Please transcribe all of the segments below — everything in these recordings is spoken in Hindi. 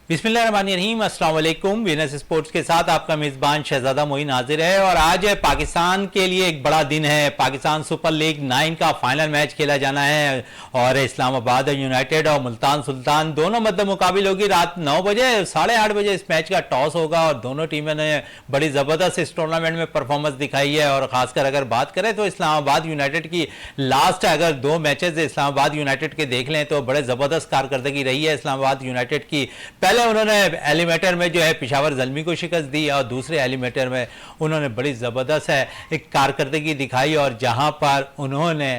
बिस्मिल्लाहिर्रहमानिर्रहीम, अस्सलाम वालेकुम। वीनस स्पोर्ट्स के साथ आपका मेज़बान शहजादा मोइन हाजिर है और आज पाकिस्तान के लिए एक बड़ा दिन है। पाकिस्तान सुपर लीग 9 का फाइनल मैच खेला जाना है और इस्लामाबाद यूनाइटेड और मुल्तान सुल्तान दोनों मध्य मुकाबिल होगी। रात 9 बजे 8:30 बजे इस मैच का टॉस होगा और दोनों टीमों ने बड़ी ज़बरदस्त इस टूर्नामेंट में परफॉर्मेंस दिखाई है। और ख़ासकर अगर बात करें तो इस्लामाबाद यूनाइटेड की लास्ट अगर 2 मैचेज इस्लामाबाद यूनाइटेड के देख लें तो बड़े ज़बरदस्त कारकर्दगी रही है इस्लामाबाद यूनाइटेड की। पहले उन्होंने एलिमिनेटर में जो है पेशावर ज़ल्मी को शिकस्त दी और दूसरे एलिमिनेटर में उन्होंने बड़ी ज़बरदस्त है एक कारकर्दगी दिखाई और जहां पर उन्होंने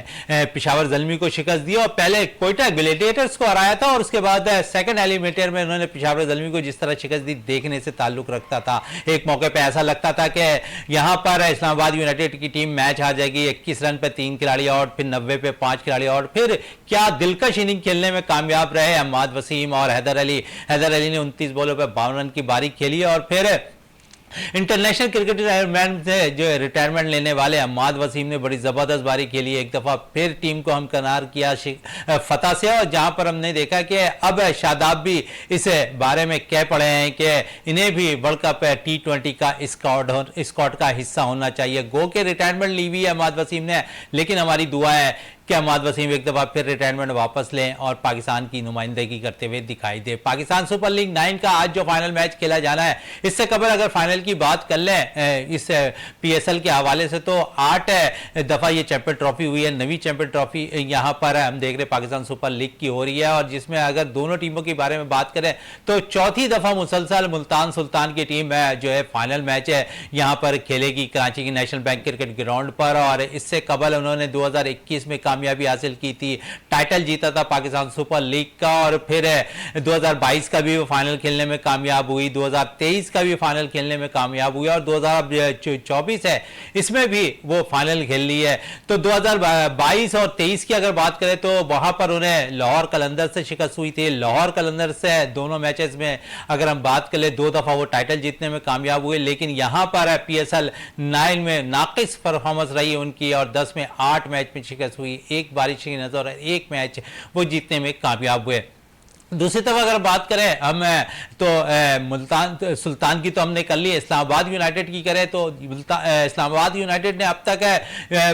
पेशावर ज़ल्मी को शिकस्त दी और पहले कोयटा ग्लैडिएटर्स को हराया था और उसके बाद सेकंड एलिमिनेटर में उन्होंने पेशावर ज़ल्मी को जिस तरह शिकस्त दी देखने से ताल्लुक रखता था। एक मौके पर ऐसा लगता था कि यहां पर इस्लामाबाद यूनाइटेड की टीम मैच हार जाएगी। 21 रन पे 3 खिलाड़ी आउट, फिर 90 पे 5 खिलाड़ी आउट, फिर क्या दिलकश इनिंग खेलने में कामयाब रहे अहमद वसीम और हैदर अली ने 29 बॉलों पर 52 रन की बारी खेली और फिर इंटरनेशनल क्रिकेट रिटायरमेंट से जो रिटायरमेंट लेने वाले अहमद वसीम ने बड़ी ज़बरदस्त बारी खेली। एक दफ़ा फिर टीम को हमकिनार किया फतह से और जहां पर हमने देखा कि अब शादाब भी इस बारे में कह पड़े हैं कि इन्हें भी वर्ल्ड कप T20 का स्क्वाड का हिस्सा होना चाहिए। गो के रिटायरमेंट ली हुई है अहमद वसीम ने, लेकिन हमारी दुआ है कि अहमद वसीम एक दफ़ा फिर रिटायरमेंट वापस लें और पाकिस्तान की नुमाइंदगी करते हुए दिखाई दे। पाकिस्तान सुपर लीग 9 का आज जो फाइनल मैच खेला जाना है, इससे कबल अगर फाइनल की बात कर लें इस PSL के हवाले से तो 8 दफ़ा ये चैंपियन ट्रॉफी हुई है। नवी चैंपियन ट्रॉफी यहाँ पर हम देख रहे पाकिस्तान सुपर लीग की हो रही है और जिसमें अगर दोनों टीमों के बारे में बात करें तो चौथी दफ़ा मुसलसल मुल्तान सुल्तान की टीम है जो है फाइनल मैच है यहाँ पर खेलेगी कराची की नेशनल बैंक क्रिकेट ग्राउंड पर। और इससे कबल उन्होंने 2021 में कामयाबी हासिल की थी, टाइटल जीता था पाकिस्तान सुपर लीग का और फिर 2022 का भी वो फाइनल खेलने में कामयाब हुई, 2023 का भी फाइनल खेलने में कामयाब हुई और 2024 है इसमें भी वो फाइनल खेल ली है। तो 2022 और 23 की अगर बात करें तो वहां पर उन्हें लाहौर कलंदर से शिकस्त हुई थी। लाहौर कलंदर से दोनों मैचेस में अगर हम बात करें 2 दफा वो टाइटल जीतने में कामयाब हुए, लेकिन यहां पर PSL 9 में नाकिस परफॉर्मेंस रही उनकी और 10 में 8 मैच में शिकस्त हुई, एक बारिश की नजर एक मैच वो जीतने में कामयाब हुए। दूसरी तरफ अगर बात करें हम तो मुल्तान सुल्तान की तो हमने कर ली, इस्लामाबाद यूनाइटेड की करें तो इस्लामाबाद यूनाइटेड ने अब तक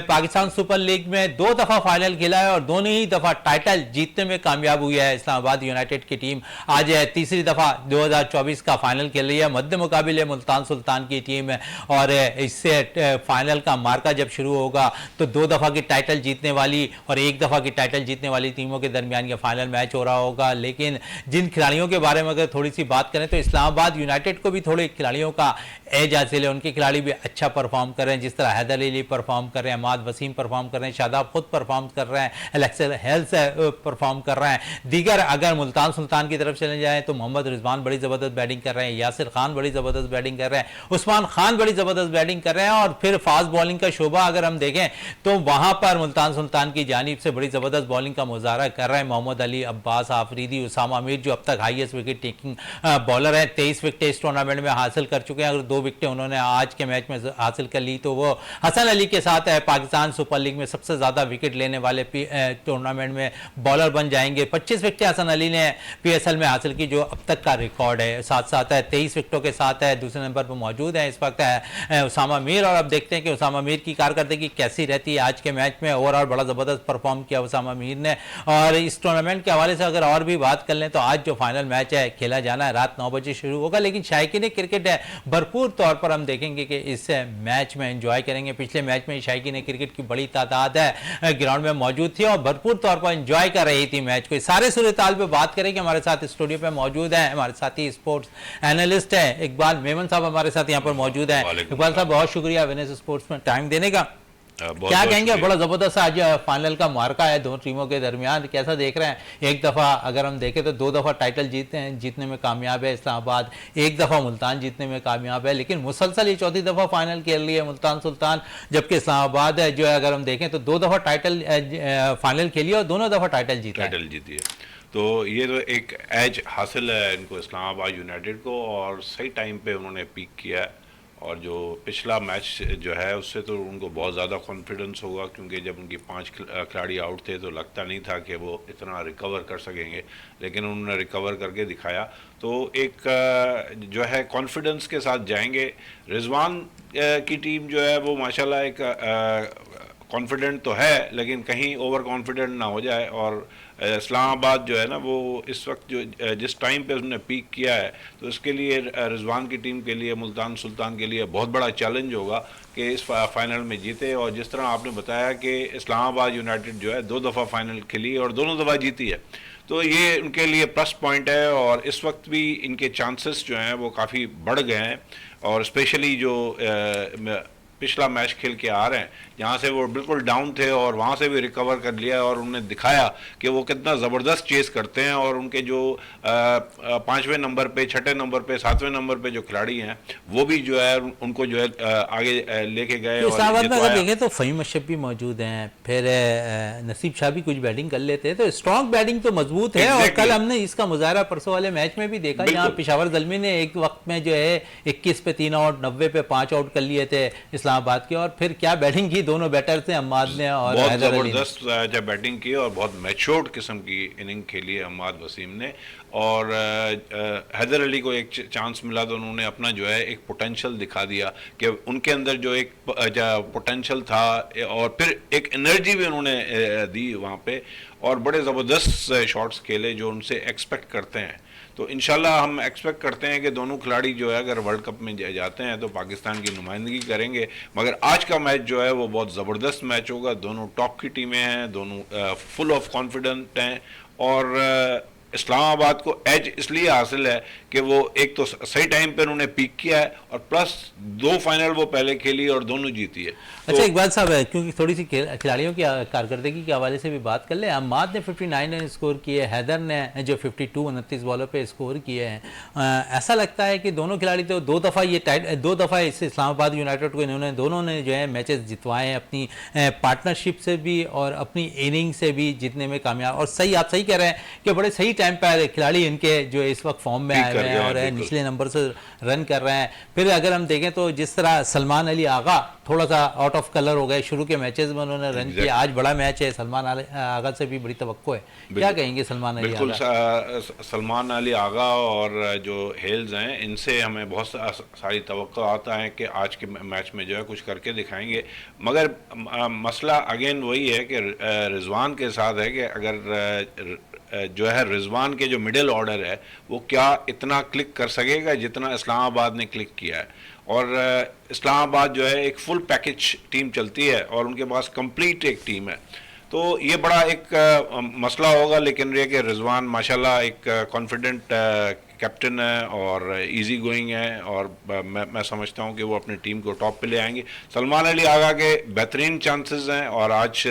पाकिस्तान सुपर लीग में 2 दफ़ा फाइनल खेला है और दोनों ही दफ़ा टाइटल जीतने में कामयाब हुई है। इस्लामाबाद यूनाइटेड की टीम आज तीसरी दफ़ा 2024 का फाइनल खेल रही है, मध्य मुकाबिले मुल्तान सुल्तान की टीम है और इससे फाइनल का मार्का जब शुरू होगा तो 2 दफ़ा की टाइटल जीतने वाली और 1 दफ़ा की टाइटल जीतने वाली टीमों के दरमियान यह फाइनल मैच हो रहा होगा। लेकिन जिन खिलाड़ियों के बारे में अगर थोड़ी सी बात करें तो इस्लामाबाद यूनाइटेड को भी थोड़े खिलाड़ियों का एज हासिल है, उनके खिलाड़ी भी अच्छा परफॉर्म कर रहे हैं, जिस तरह हैदर अली परफॉर्म कर रहे हैं, अहमद वसीम परफॉर्म कर रहे हैं, शादाब खुद परफॉर्म कर रहे हैं, एलेक्सर हेल्स परफॉर्म कर रहे हैं। दीगर अगर मुल्तान सुल्तान की तरफ चले जाएं तो मोहम्मद रिजवान बड़ी ज़बरदस्त बैटिंग कर रहे हैं, यासिर खान बड़ी ज़बरदस्त बैटिंग कर रहे हैं, उस्मान खान बड़ी ज़बरदस्त बैटिंग कर रहे हैं और फिर फास्ट बॉलिंग का शोबा अगर हम देखें तो वहां पर मुल्तान सुल्तान की जानिब से बड़ी ज़बरदस्त बॉलिंग का मुजाहरा कर रहे हैं मोहम्मद अली, अब्बास आफरीदी, उसामा मीर जो अब तक हाईएस्ट विकेट टेकिंग बॉलर है, 23 विकेट इस टूर्नामेंट में हासिल कर चुके हैं। अगर 2 विकेटें उन्होंने आज के मैच में हासिल कर ली तो वो हसन अली के साथ पाकिस्तान सुपर लीग में सबसे ज्यादा विकेट लेने वाले टूर्नामेंट में बॉलर बन जाएंगे। 25 विकेटें हसन अली ने PSL में हासिल की जो अब तक का रिकॉर्ड है, साथ साथ 23 विकेटों के साथ दूसरे नंबर पर मौजूद है इस वक्त उसामा मीर। और अब देखते हैं कि उसामा मीर की कारकर्दगी कैसी रहती है। आज के मैच में ओवरऑल बड़ा जबरदस्त परफॉर्म किया उसामा मीर ने। और इस टूर्नामेंट के हवाले से अगर और भी बात कर लें तो आज जो फाइनल मैच है खेला जाना है रात 9 बजे शुरू होगा, लेकिन शायकीन क्रिकेट है भरपूर तौर पर हम देखेंगे कि इस मैच में एंजॉय करेंगे। पिछले मैच में शायकीन क्रिकेट की बड़ी तादाद है ग्राउंड में मौजूद थी और भरपूर तौर पर एंजॉय कर रही थी मैच को। सारे सूरत-ए-हाल पे बात करेंगे। हमारे साथ स्टूडियो पे मौजूद है हमारे साथी स्पोर्ट्स एनालिस्ट है इकबाल मेमन साहब हमारे साथ यहाँ पर मौजूद है। इकबाल साहब बहुत शुक्रिया वीनस स्पोर्ट्स में टाइम देने का। क्या कहेंगे, बड़ा जबरदस्त आज फाइनल का मार्का है दोनों टीमों के दरमियान, कैसा देख रहे हैं? एक दफा अगर हम देखें तो 2 दफा टाइटल जीतने में कामयाब है इस्लामाबाद, 1 दफा मुल्तान जीतने में कामयाब है, लेकिन मुसलसल ये चौथी दफा फाइनल खेल रही है मुल्तान सुल्तान, जबकि इस्लामाबाद जो है अगर हम देखें तो 2 दफा टाइटल फाइनल खेली और दोनों दफा टाइटल जीती है। तो ये तो एक एज हासिल है इनको इस्लामाबाद यूनाइटेड को और सही टाइम पे उन्होंने पीक किया है और जो पिछला मैच जो है उससे तो उनको बहुत ज़्यादा कॉन्फिडेंस होगा, क्योंकि जब उनकी 5 खिलाड़ी आउट थे तो लगता नहीं था कि वो इतना रिकवर कर सकेंगे, लेकिन उन्होंने रिकवर करके दिखाया। तो एक जो है कॉन्फिडेंस के साथ जाएंगे। रिजवान की टीम जो है वो माशाल्लाह एक कॉन्फिडेंट तो है, लेकिन कहीं ओवर कॉन्फिडेंट ना हो जाए। और इस्लामाबाद जो है ना वो इस वक्त जो जिस टाइम पे उसने पीक किया है, तो इसके लिए रिजवान की टीम के लिए, मुल्तान सुल्तान के लिए बहुत बड़ा चैलेंज होगा कि इस फाइनल में जीते। और जिस तरह आपने बताया कि इस्लामाबाद यूनाइटेड जो है 2 दफ़ा फाइनल खेली और दोनों दफ़ा जीती है, तो ये उनके लिए प्लस पॉइंट है। और इस वक्त भी इनके चांसेस जो हैं वो काफ़ी बढ़ गए हैं। और स्पेशली जो पिछला मैच खेल के आ रहे हैं, जहाँ से वो बिल्कुल डाउन थे और वहाँ से भी रिकवर कर लिया, और उन्होंने दिखाया कि वो कितना ज़बरदस्त चेस करते हैं। और उनके जो 5वें नंबर पे, 6ठे नंबर पे, 7वें नंबर पे जो खिलाड़ी हैं, वो भी जो है उनको जो है आगे लेके गए। तो और इस्लामाबाद में अगर देखें तो फ़हीम अशरफ भी मौजूद हैं, फिर नसीब शाह भी कुछ बैटिंग कर लेते हैं, तो स्ट्रॉन्ग बैटिंग तो मजबूत है। और कल हमने इसका मुजाहरा परसों वाले मैच में भी देखा, जहाँ पेशावर ज़ल्मी ने एक वक्त में जो है 21 पे 3 आउट, 90 पे 5 आउट कर लिए थे इस्लामाबाद के। और फिर क्या बैटिंग की दोनों बैटर थे, अम्माद ने और बहुत ज़बरदस्त जब बैटिंग की और बहुत मैच्योर्ड किस्म की इनिंग खेली है अम्माद वसीम ने। और हैदर अली को एक चांस मिला तो उन्होंने अपना जो है एक पोटेंशियल दिखा दिया कि उनके अंदर जो एक पोटेंशियल था, और फिर एक एनर्जी भी उन्होंने दी वहाँ पे, और बड़े ज़बरदस्त शॉट्स खेले जो उनसे एक्सपेक्ट करते हैं। तो इंशाल्लाह हम एक्सपेक्ट करते हैं कि दोनों खिलाड़ी जो है अगर वर्ल्ड कप में जाते हैं तो पाकिस्तान की नुमाइंदगी करेंगे। मगर आज का मैच जो है वो बहुत ज़बरदस्त मैच होगा। दोनों टॉप की टीमें हैं, दोनों फुल ऑफ कॉन्फिडेंट हैं। और इस्लामाबाद को एज इसलिए हासिल है कि वो एक तो सही टाइम पे उन्होंने पीक किया है, और प्लस 2 फाइनल वो पहले खेली और दोनों जीती है। अच्छा, तो इकबाल साहब है, क्योंकि थोड़ी सी खिलाड़ियों की कारकर्दगी के हवाले से भी बात कर लें। अम्माद ने 59 रन स्कोर किए, हैदर ने जो 52 29 बॉलों पे स्कोर किए हैं। ऐसा लगता है कि दोनों खिलाड़ी तो 2 दफ़ा इस इस्लामाबाद यूनाइटेड को इन्होंने दोनों ने जो है मैचेस जितवाए हैं, अपनी पार्टनरशिप से भी और अपनी इनिंग से भी जीतने में कामयाब। और सही, आप सही कह रहे हैं कि बड़े सही टाइम पर खिलाड़ी इनके जो इस वक्त फॉर्म में आए हुए हैं और निचले नंबर से रन कर रहे हैं। फिर अगर हम देखें तो जिस तरह सलमान अली आगा थोड़ा सा आउट ऑफ कलर हो गए, शुरू के मैचेस में उन्होंने रन किया, आज बड़ा मैच है, सलमान आगा से भी बड़ी तवक्को है। क्या कहेंगे सलमान अली आगा? बिल्कुल, सलमान अली आगा और जो हेल्स हैं इनसे हमें बहुत सारी तवक्को आता है कि आज के मैच में जो है कुछ करके दिखाएंगे। मगर मसला अगेन वही है कि रिजवान के साथ है कि अगर जो है रिजवान के जो मिडिल ऑर्डर है वो क्या इतना क्लिक कर सकेगा जितना इस्लामाबाद ने क्लिक किया है। और इस्लामाबाद जो है एक फुल पैकेज टीम चलती है और उनके पास कंप्लीट एक टीम है, तो ये बड़ा एक मसला होगा। लेकिन ये कि रिजवान माशाल्लाह एक कॉन्फिडेंट कैप्टन है और इजी गोइंग है, और मैं समझता हूँ कि वो अपनी टीम को टॉप पे ले आएंगे। सलमान अली आगा के बेहतरीन चांसेस हैं, और आज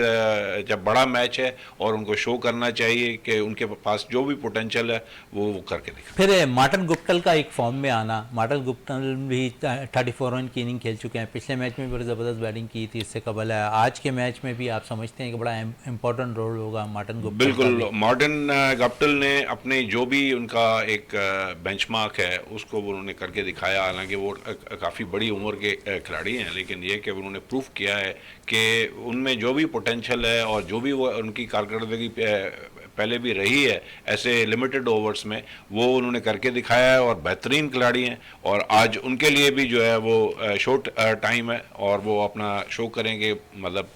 जब बड़ा मैच है और उनको शो करना चाहिए कि उनके पास जो भी पोटेंशियल है वो करके दिखा। फिर मार्टिन गुप्टिल का एक फॉर्म में आना, मार्टिन गुप्टिल भी 34 रन की इनिंग खेल चुके हैं, पिछले मैच में भी बड़ी ज़बरदस्त बैटिंग की थी, इससे कबल है आज के मैच में भी आप समझते हैं कि बड़ा इंपॉर्टेंट रोल होगा मार्टिन गुप्टिल? बिल्कुल, मार्टिन गुप्टिल ने अपने जो भी उनका एक बेंचमार्क है उसको उन्होंने करके दिखाया। हालांकि वो काफ़ी बड़ी उम्र के खिलाड़ी हैं, लेकिन ये कि उन्होंने प्रूफ किया है कि उनमें जो भी पोटेंशियल है और जो भी वो उनकी कारकर्दगी पहले भी रही है ऐसे लिमिटेड ओवर्स में, वो उन्होंने करके दिखाया है और बेहतरीन खिलाड़ी हैं। और आज उनके लिए भी जो है वो शॉर्ट टाइम है और वो अपना शो करेंगे, मतलब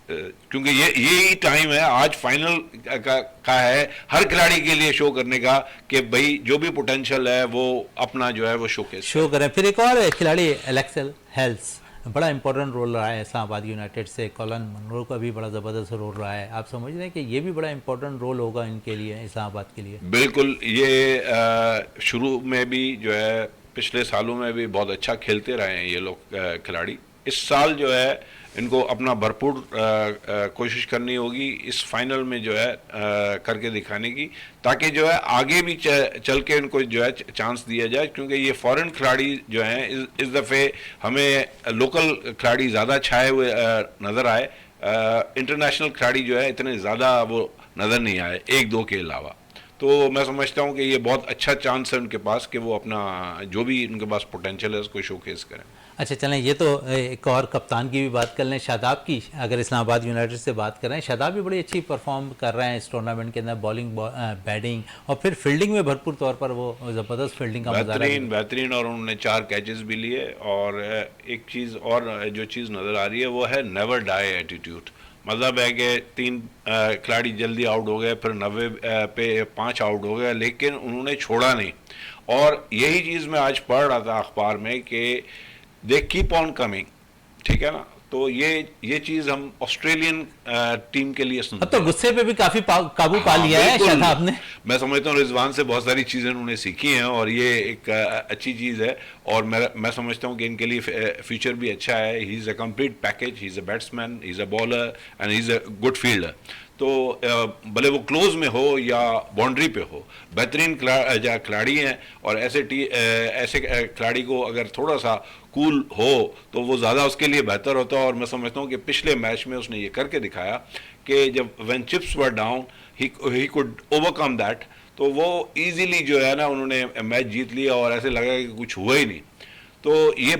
क्योंकि यही टाइम है आज फाइनल का है हर खिलाड़ी के लिए शो करने का कि भाई जो भी पोटेंशियल है वो अपना जो है वो शो करें। फिर एक और खिलाड़ी एलेक्सल हेल्स, बड़ा इंपॉर्टेंट रोल रहा है इस्लामाबाद यूनाइटेड से, कॉलन मनरो का भी बड़ा ज़बरदस्त रोल रहा है। आप समझ रहे हैं कि ये भी बड़ा इंपॉर्टेंट रोल होगा इनके लिए, इस्लामाबाद के लिए? बिल्कुल, ये शुरू में भी जो है पिछले सालों में भी बहुत अच्छा खेलते रहे हैं ये लोग खिलाड़ी। इस साल जो है इनको अपना भरपूर कोशिश करनी होगी इस फाइनल में जो है करके दिखाने की, ताकि जो है आगे भी चल के इनको जो है चांस दिया जाए। क्योंकि ये फॉरेन खिलाड़ी जो हैं इस दफ़े हमें लोकल खिलाड़ी ज़्यादा छाए हुए नज़र आए, इंटरनेशनल खिलाड़ी जो है इतने ज़्यादा वो नज़र नहीं आए, 1-2 के अलावा। तो मैं समझता हूँ कि ये बहुत अच्छा चांस है उनके पास कि वो अपना जो भी उनके पास पोटेंशियल है उसको शोकेस करें। अच्छा चलें, ये तो एक और कप्तान की भी बात कर लें, शादाब की। अगर इस्लामाबाद यूनाइटेड से बात कर रहे हैं, शादाब भी बड़ी अच्छी परफॉर्म कर रहे हैं इस टूर्नामेंट के अंदर, बॉलिंग, बैटिंग और फिर फील्डिंग में भरपूर तौर पर वो ज़बरदस्त फील्डिंग का मुजाहरा भी। बेहतरीन बेहतरीन, और उन्होंने 4 कैचेस भी लिए। और एक चीज़ और जो चीज़ नज़र आ रही है वो है नेवर डाई एटीट्यूड। मतलब है कि 3 खिलाड़ी जल्दी आउट हो गए, फिर 90 पे 5 आउट हो गए, लेकिन उन्होंने छोड़ा नहीं। और यही चीज़ मैं आज पढ़ रहा था अखबार में कि दे कीप ऑन कमिंग, ठीक है ना। तो ये चीज़ हम ऑस्ट्रेलियन टीम के लिए अब सुनते तो हैं। गुस्से पे भी काफ़ी काबू पा हाँ लिया है बिल्कुल, शादाब ने। मैं समझता हूँ रिजवान से बहुत सारी चीज़ें उन्होंने सीखी हैं, और ये एक अच्छी चीज़ है। और मैं समझता हूँ कि इनके लिए फ्यूचर भी अच्छा है। He is a complete package, he is a batsman, he is a bowler and he is a good fielder. तो भले वो क्लोज में हो या बाउंड्री पे हो, बेहतरीन खिलाड़ी हैं। और ऐसे खिलाड़ी को अगर थोड़ा सा कूल हो तो वो ज़्यादा उसके लिए बेहतर होता है। और मैं समझता हूँ कि पिछले मैच में उसने ये करके दिखाया कि जब when chips were down he could overcome that. तो वो इजीली जो है ना, उन्होंने मैच जीत लिया और ऐसे लगा कि कुछ हुआ ही नहीं। तो ये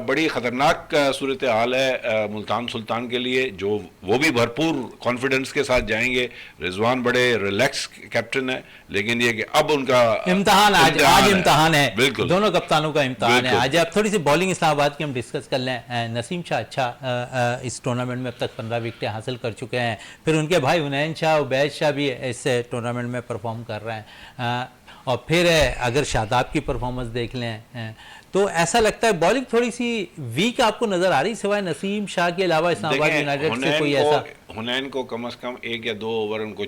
बड़ी ख़तरनाक सूरत हाल है मुल्तान सुल्तान के लिए, जो वो भी भरपूर कॉन्फिडेंस के साथ जाएंगे। रिजवान बड़े रिलैक्स कैप्टन है, लेकिन ये कि अब उनका इम्तहान आज इम्तहान है, बिल्कुल दोनों कप्तानों का इम्तहान है बिल्कुल। आज। अब थोड़ी सी बॉलिंग इस्लामाबाद की हम डिस्कस कर लें। नसीम शाह अच्छा इस टूर्नामेंट में अब तक 15 विकेटें हासिल कर चुके हैं। फिर उनके भाई हुनैन शाह, उबैद शाह भी इस टूर्नामेंट में परफॉर्म कर रहे हैं। और फिर अगर शादाब की परफॉर्मेंस देख लें तो ऐसा लगता है बॉलिंग थोड़ी सी वीक आपको नजर आ रही, सिवाय नसीम शाह के अलावा इस्लामाबाद यूनाइटेड से कोई ऐसा। हुनैन को कम से कम 1 या 2 ओवर उनको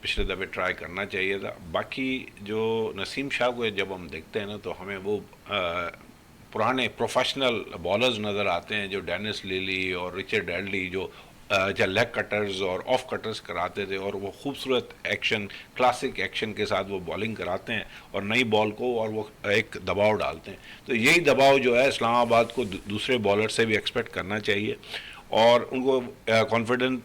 पिछले दफे ट्राई करना चाहिए था। बाकी जो नसीम शाह को जब हम देखते हैं ना, तो हमें वो पुराने प्रोफेशनल बॉलर्स नज़र आते हैं, जो डेनिस लिली और रिचर्ड एडली, जो लेग कटर्स और ऑफ कटर्स कराते थे, और वो खूबसूरत एक्शन, क्लासिक एक्शन के साथ वो बॉलिंग कराते हैं और नई बॉल को और वो एक दबाव डालते हैं। तो यही दबाव जो है इस्लामाबाद को दूसरे बॉलर से भी एक्सपेक्ट करना चाहिए, और उनको कॉन्फिडेंस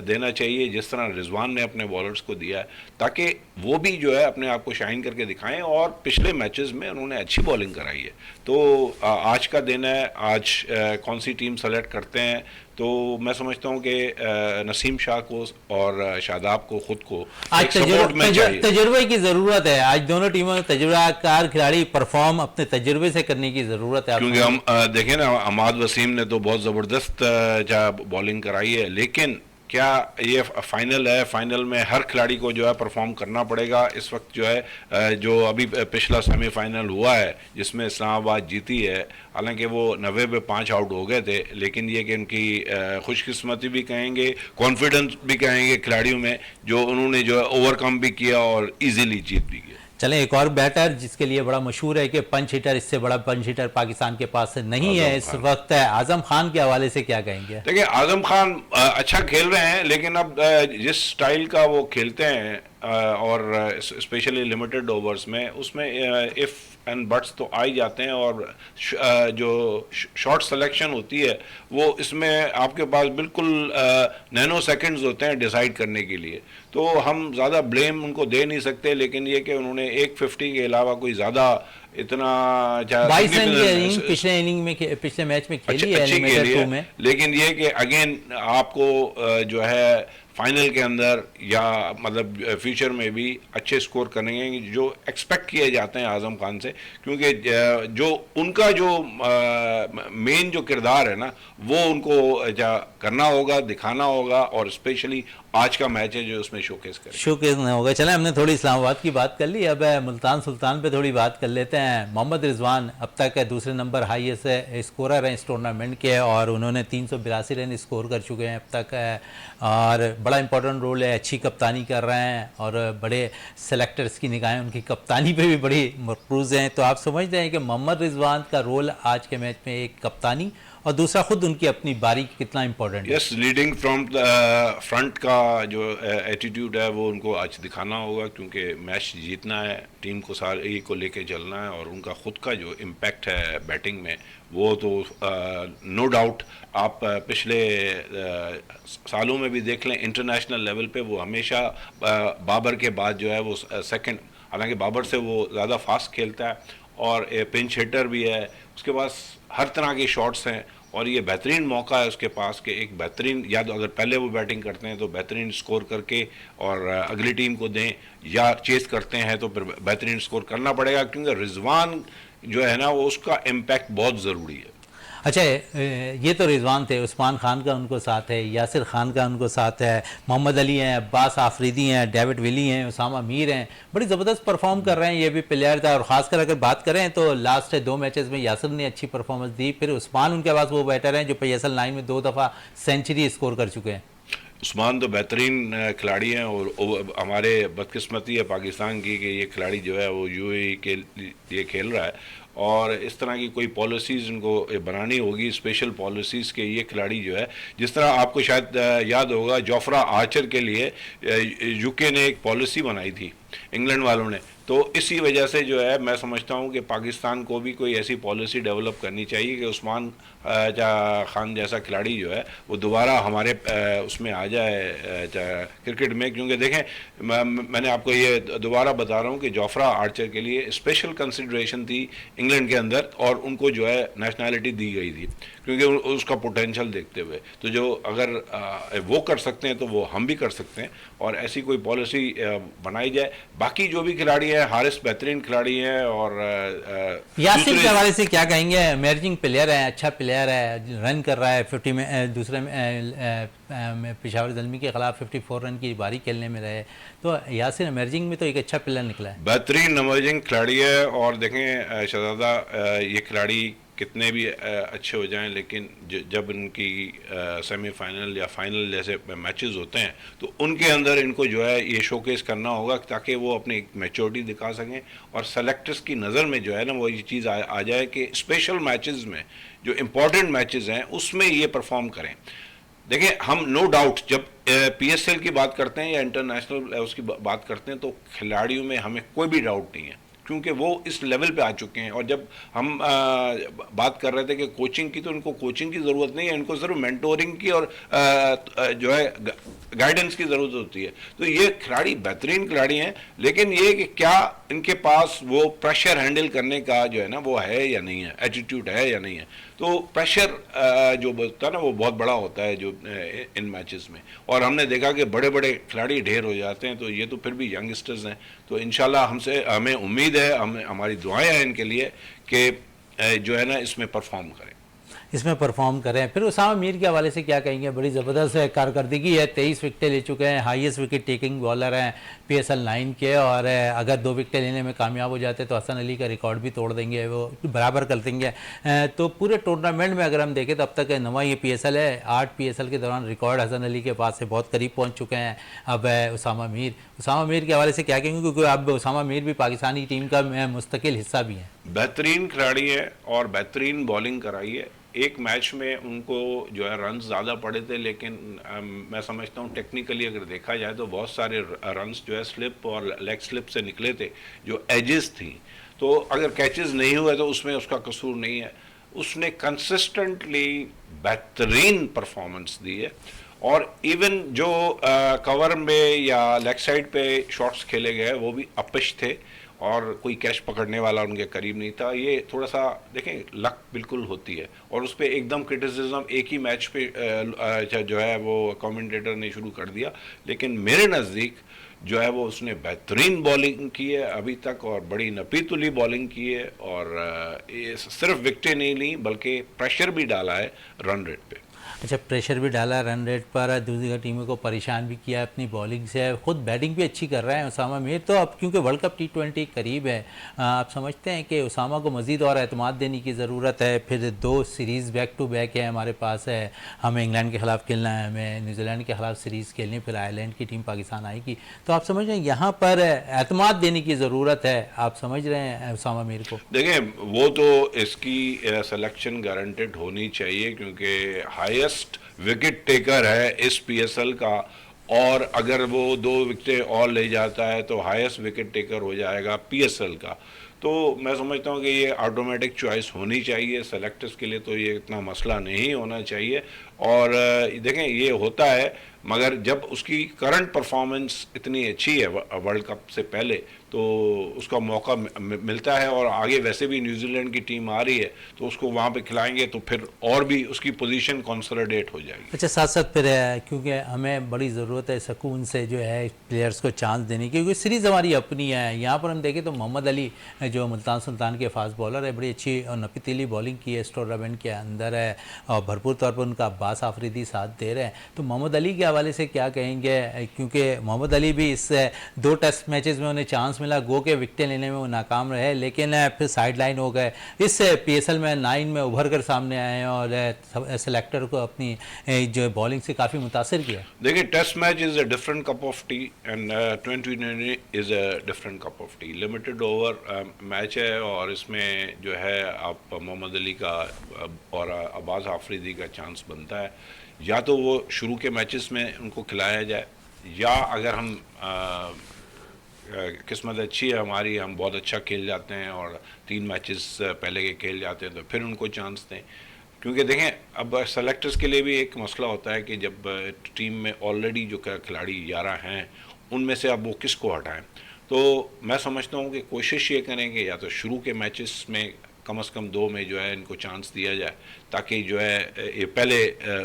देना चाहिए जिस तरह रिजवान ने अपने बॉलर्स को दिया है, ताकि वो भी जो है अपने आप को शाइन करके दिखाएं। और पिछले मैचेस में उन्होंने अच्छी बॉलिंग कराई है। तो आज का दिन है, आज कौन सी टीम सेलेक्ट करते हैं। तो मैं समझता हूँ कि नसीम शाह को और शादाब को खुद को एक सपोर्ट में चाहिए। तजुर्बे की ज़रूरत है आज, दोनों टीमों में तजुर्बाकार खिलाड़ी परफॉर्म अपने तजुर्बे से करने की ज़रूरत है। क्योंकि हम देखें ना, अमाद वसीम ने तो बहुत ज़बरदस्त बॉलिंग कराई है, लेकिन क्या ये फाइनल है, फाइनल में हर खिलाड़ी को जो है परफॉर्म करना पड़ेगा। इस वक्त जो है जो अभी पिछला सेमीफाइनल हुआ है जिसमें इस्लामाबाद जीती है, हालांकि वो 90 पे 5 आउट हो गए थे, लेकिन ये कि उनकी खुशकिस्मती भी कहेंगे, कॉन्फिडेंस भी कहेंगे खिलाड़ियों में, जो उन्होंने जो है ओवरकम भी किया और इजीली जीत भी गया। चलें, एक और बैटर जिसके लिए बड़ा मशहूर है कि पंच हिटर, इससे बड़ा पंच हिटर पाकिस्तान के पास नहीं है इस वक्त, है आजम खान के हवाले से क्या कहेंगे? देखिए, आजम खान अच्छा खेल रहे हैं, लेकिन अब जिस स्टाइल का वो खेलते हैं और स्पेशली लिमिटेड ओवर्स में, उसमें इफ़ एंड बट्स तो आ ही जाते हैं। और जो शॉट सिलेक्शन होती है वो इसमें आपके पास बिल्कुल नैनो सेकंड्स होते हैं डिसाइड करने के लिए। तो हम ज़्यादा ब्लेम उनको दे नहीं सकते, लेकिन ये कि उन्होंने 150 के अलावा कोई ज़्यादा इतना 22 रन की इनिंग पिछले इनिंग में, पिछले मैच में खेली है एलिमिनेटर 2 में। लेकिन ये कि अगेन आपको जो है फाइनल के अंदर या मतलब फ्यूचर में भी अच्छे स्कोर करेंगे जो एक्सपेक्ट किए जाते हैं आजम खान से, क्योंकि जो उनका जो मेन जो किरदार है ना, वो उनको करना होगा, दिखाना होगा, और स्पेशली आज का मैच है जो उसमें शोकेस नहीं होगा। चलें, हमने थोड़ी इस्लामाबाद की बात कर ली, अब मुल्तान सुल्तान पे थोड़ी बात कर लेते हैं। मोहम्मद रिजवान अब तक दूसरे नंबर हाईएस्ट स्कोरर हैं इस टूर्नामेंट के, और उन्होंने 382 रन स्कोर कर चुके हैं अब तक, और बड़ा इंपॉर्टेंट रोल है, अच्छी कप्तानी कर रहे हैं, और बड़े सेलेक्टर्स की निगाहें उनकी कप्तानी पे भी बड़ी मरकूज़ हैं। तो आप समझते हैं कि मोहम्मद रिजवान का रोल आज के मैच में एक कप्तानी और दूसरा खुद उनकी अपनी बारी कितना इंपॉर्टेंट है? यस, लीडिंग फ्रॉम फ्रंट का जो एटीट्यूड है वो उनको आज दिखाना होगा, क्योंकि मैच जीतना है, टीम को सारी को लेके चलना है, और उनका खुद का जो इम्पैक्ट है बैटिंग में वो तो नो डाउट आप पिछले सालों में भी देख लें, इंटरनेशनल लेवल पे वो हमेशा बाबर के बाद जो है वो सेकंड, हालांकि बाबर से वो ज़्यादा फास्ट खेलता है और पिंच हिटर भी है। उसके पास हर तरह के शॉट्स हैं और ये बेहतरीन मौका है उसके पास कि एक बेहतरीन, या तो अगर पहले वो बैटिंग करते हैं तो बेहतरीन स्कोर करके और अगली टीम को दें, या चेस करते हैं तो फिर बेहतरीन स्कोर करना पड़ेगा, क्योंकि रिजवान जो है ना वो उसका इम्पैक्ट बहुत ज़रूरी है। अच्छा, ये तो रिजवान थे, उस्मान खान का उनको साथ है, यासिर खान का उनको साथ है, मोहम्मद अली हैं, अब्बास आफरीदी हैं, डेविड विली हैं, उसामा मीर हैं, बड़ी ज़बरदस्त परफॉर्म कर रहे हैं, ये भी प्लेयर था। और ख़ासकर अगर बात करें तो लास्ट 2 मैचेस में यासिर ने अच्छी परफॉर्मेंस दी, फिर उस्मान उनके पास वो बैटर हैं जो PSL 9 में 2 दफ़ा सेंचुरी स्कोर कर चुके हैं। उस्मान तो बेहतरीन खिलाड़ी हैं और हमारे बदकिस्मती है पाकिस्तान की कि ये खिलाड़ी जो है वो UAE के लिए खेल रहा है, और इस तरह की कोई पॉलिसीज़ इनको बनानी होगी, स्पेशल पॉलिसीज़ के ये खिलाड़ी जो है, जिस तरह आपको शायद याद होगा जोफ्रा आर्चर के लिए UK ने एक पॉलिसी बनाई थी इंग्लैंड वालों ने, तो इसी वजह से जो है मैं समझता हूँ कि पाकिस्तान को भी कोई ऐसी पॉलिसी डेवलप करनी चाहिए कि उस्मान खान जैसा खिलाड़ी जो है वो दोबारा हमारे उसमें आ जाए क्रिकेट में, क्योंकि देखें मैंने आपको ये दोबारा बता रहा हूँ कि जोफ्रा आर्चर के लिए स्पेशल कंसिडरेशन थी इंग्लैंड के अंदर और उनको जो है नेशनैलिटी दी गई थी क्योंकि उसका पोटेंशियल देखते हुए। तो जो अगर वो कर सकते हैं तो वो हम भी कर सकते हैं, और ऐसी कोई पॉलिसी बनाई जाए। बाकी जो भी खिलाड़ी हैं, हारिस बेहतरीन खिलाड़ी हैं, और यासिर के हवाले से क्या कहेंगे? इमर्जिंग प्लेयर है, अच्छा प्लेयर है, रन कर रहा है 50 में, दूसरे में पेशावर ज़ल्मी के खिलाफ 54 रन की बारी खेलने में रहे, तो यासिर इमर्जिंग में तो एक अच्छा प्लेयर निकला है, बेहतरीन इमर्जिंग खिलाड़ी है। और देखें शहजादा, ये खिलाड़ी कितने भी अच्छे हो जाएं, लेकिन जब इनकी सेमीफाइनल या फाइनल जैसे मैचेस होते हैं तो उनके अंदर इनको जो है ये शोकेस करना होगा ताकि वो अपनी मैच्योरिटी दिखा सकें, और सेलेक्टर्स की नज़र में जो है ना वो ये चीज़ आ जाए कि स्पेशल मैचेस में, जो इम्पोर्टेंट मैचेस हैं, उसमें ये परफॉर्म करें। देखिए, हम नो डाउट जब PSL की बात करते हैं या इंटरनेशनल उसकी बात करते हैं तो खिलाड़ियों में हमें कोई भी डाउट नहीं है, क्योंकि वो इस लेवल पे आ चुके हैं। और जब हम बात कर रहे थे कि कोचिंग की, तो इनको कोचिंग की ज़रूरत नहीं है, इनको सिर्फ मेंटोरिंग की और जो है गाइडेंस की ज़रूरत होती है। तो ये खिलाड़ी बेहतरीन खिलाड़ी हैं, लेकिन ये कि क्या इनके पास वो प्रेशर हैंडल करने का जो है ना वो है या नहीं है, एटीट्यूड है या नहीं है। तो प्रेशर जो होता है ना वो बहुत बड़ा होता है जो इन मैचेस में, और हमने देखा कि बड़े बड़े खिलाड़ी ढेर हो जाते हैं, तो ये तो फिर भी यंगस्टर्स हैं। तो इंशाल्लाह हमें उम्मीद है, हमारी दुआएं हैं इनके लिए कि जो है ना इसमें परफॉर्म करें। इसमें परफॉर्म करें। फिर उसामा मीर के हवाले से क्या कहेंगे? बड़ी ज़बरदस्त कारकर्दगी है, 23 विकेटें ले चुके हैं, हाईएस्ट विकेट टेकिंग बॉलर हैं PSL 9 के, और अगर 2 विकेटें लेने में कामयाब हो जाते तो हसन अली का रिकॉर्ड भी तोड़ देंगे, वो बराबर कर देंगे। तो पूरे टूर्नामेंट में अगर हम देखें तो अब तक नवा ये PSL है, 8 PSL के दौरान रिकॉर्ड हसन अली के पास से बहुत करीब पहुँच चुके हैं। अब उसामा मीर के हवाले से क्या कहेंगे, क्योंकि अब उसामा मीर भी पाकिस्तानी टीम का मुस्तकिल हिस्सा भी हैं। बेहतरीन खिलाड़ी है और बेहतरीन बॉलिंग कराई है। एक मैच में उनको जो है रन्स ज़्यादा पड़े थे, लेकिन मैं समझता हूँ टेक्निकली अगर देखा जाए तो बहुत सारे रन्स जो है स्लिप और लेग स्लिप से निकले थे, जो एजेस थी। तो अगर कैचेस नहीं हुए तो उसमें उसका कसूर नहीं है। उसने कंसिस्टेंटली बेहतरीन परफॉर्मेंस दी है, और इवन जो कवर में या लेग साइड पे शॉट्स खेले गए वो भी अपिश थे, और कोई कैच पकड़ने वाला उनके करीब नहीं था। ये थोड़ा सा देखें लक बिल्कुल होती है, और उस पर एकदम क्रिटिसिज्म एक ही मैच पे जो है वो कमेंटेटर ने शुरू कर दिया, लेकिन मेरे नज़दीक जो है वो उसने बेहतरीन बॉलिंग की है अभी तक, और बड़ी नपीतुली बॉलिंग की है, और ये सिर्फ विकेटें नहीं ली बल्कि प्रेशर भी डाला है रन रेट पे। अच्छा, प्रेशर भी डाला रन रेट पर, दूसरी टीमों को परेशान भी किया अपनी बॉलिंग से, खुद बैटिंग भी अच्छी कर रहा है उसामा मीर। तो अब क्योंकि वर्ल्ड कप T20 करीब है, आप समझते हैं कि उसामा को मज़ीद और एतमाद देने की ज़रूरत है? फिर 2 सीरीज़ बैक टू बैक है हमारे पास है, हमें इंग्लैंड के ख़िलाफ़ खेलना है, हमें न्यूजीलैंड के ख़िलाफ़ सीरीज़ खेलनी, फिर आयरलैंड की टीम पाकिस्तान आएगी। तो आप समझ रहे हैं यहाँ पर एतमाद देने की ज़रूरत है, आप समझ रहे हैं उसामा मीर को? देखें, वो तो इसकी सिलेक्शन गारंटेड होनी चाहिए, क्योंकि हाईएस्ट विकेट टेकर है इस PSL का, और अगर वो 2 विकेटें और ले जाता है तो हाईएस्ट विकेट टेकर हो जाएगा PSL का। तो मैं समझता हूँ कि ये ऑटोमेटिक चॉइस होनी चाहिए सेलेक्टर्स के लिए, तो ये इतना मसला नहीं होना चाहिए। और देखें ये होता है, मगर जब उसकी करंट परफॉर्मेंस इतनी अच्छी है वर्ल्ड कप से पहले, तो उसका मौका मिलता है, और आगे वैसे भी न्यूजीलैंड की टीम आ रही है तो उसको वहाँ पे खिलाएंगे तो फिर और भी उसकी पोजीशन कंसोलिडेट हो जाएगी। अच्छा, साथ साथ फिर क्योंकि हमें बड़ी ज़रूरत है सुकून से जो है प्लेयर्स को चांस देने की, क्योंकि सीरीज़ हमारी अपनी है। यहाँ पर हम देखें तो मोहम्मद अली जो मुल्तान सुल्तान के फास्ट बॉलर है, बड़ी अच्छी और नपीतीली बॉलिंग की है इस टूर्नामेंट के अंदर है, और भरपूर तौर पर उनका अब्बास आफरीदी साथ दे रहे हैं। तो मोहम्मद अली के हवाले से क्या कहेंगे, क्योंकि मोहम्मद अली भी इस 2 टेस्ट मैचेस में उन्हें चांस मिला, गो के विकेटें लेने में वो नाकाम रहे, लेकिन फिर साइड लाइन हो गए। इस PSL में 9 में उभर कर सामने आए हैं और सेलेक्टर को अपनी जो बॉलिंग से काफ़ी मुतासिर किया। देखिए, test match is a different cup of tea and 2020 is a different cup of tea. Limited over match है और इसमें जो है आप मोहम्मद अली का और अब्बास आफरीदी का चांस बनता है, या तो वो शुरू के मैचेस में उनको खिलाया जाए, या अगर हम किस्मत अच्छी है हमारी, हम बहुत अच्छा खेल जाते हैं और 3 मैचेस पहले के खेल जाते हैं तो फिर उनको चांस दें। क्योंकि देखें, अब सेलेक्टर्स के लिए भी एक मसला होता है कि जब टीम में ऑलरेडी जो खिलाड़ी 11 हैं उनमें से अब वो किसको हटाएं। तो मैं समझता हूँ कि कोशिश ये करेंगे या तो शुरू के मैचेस में कम से कम 2 में जो है इनको चांस दिया जाए, ताकि जो है ये पहले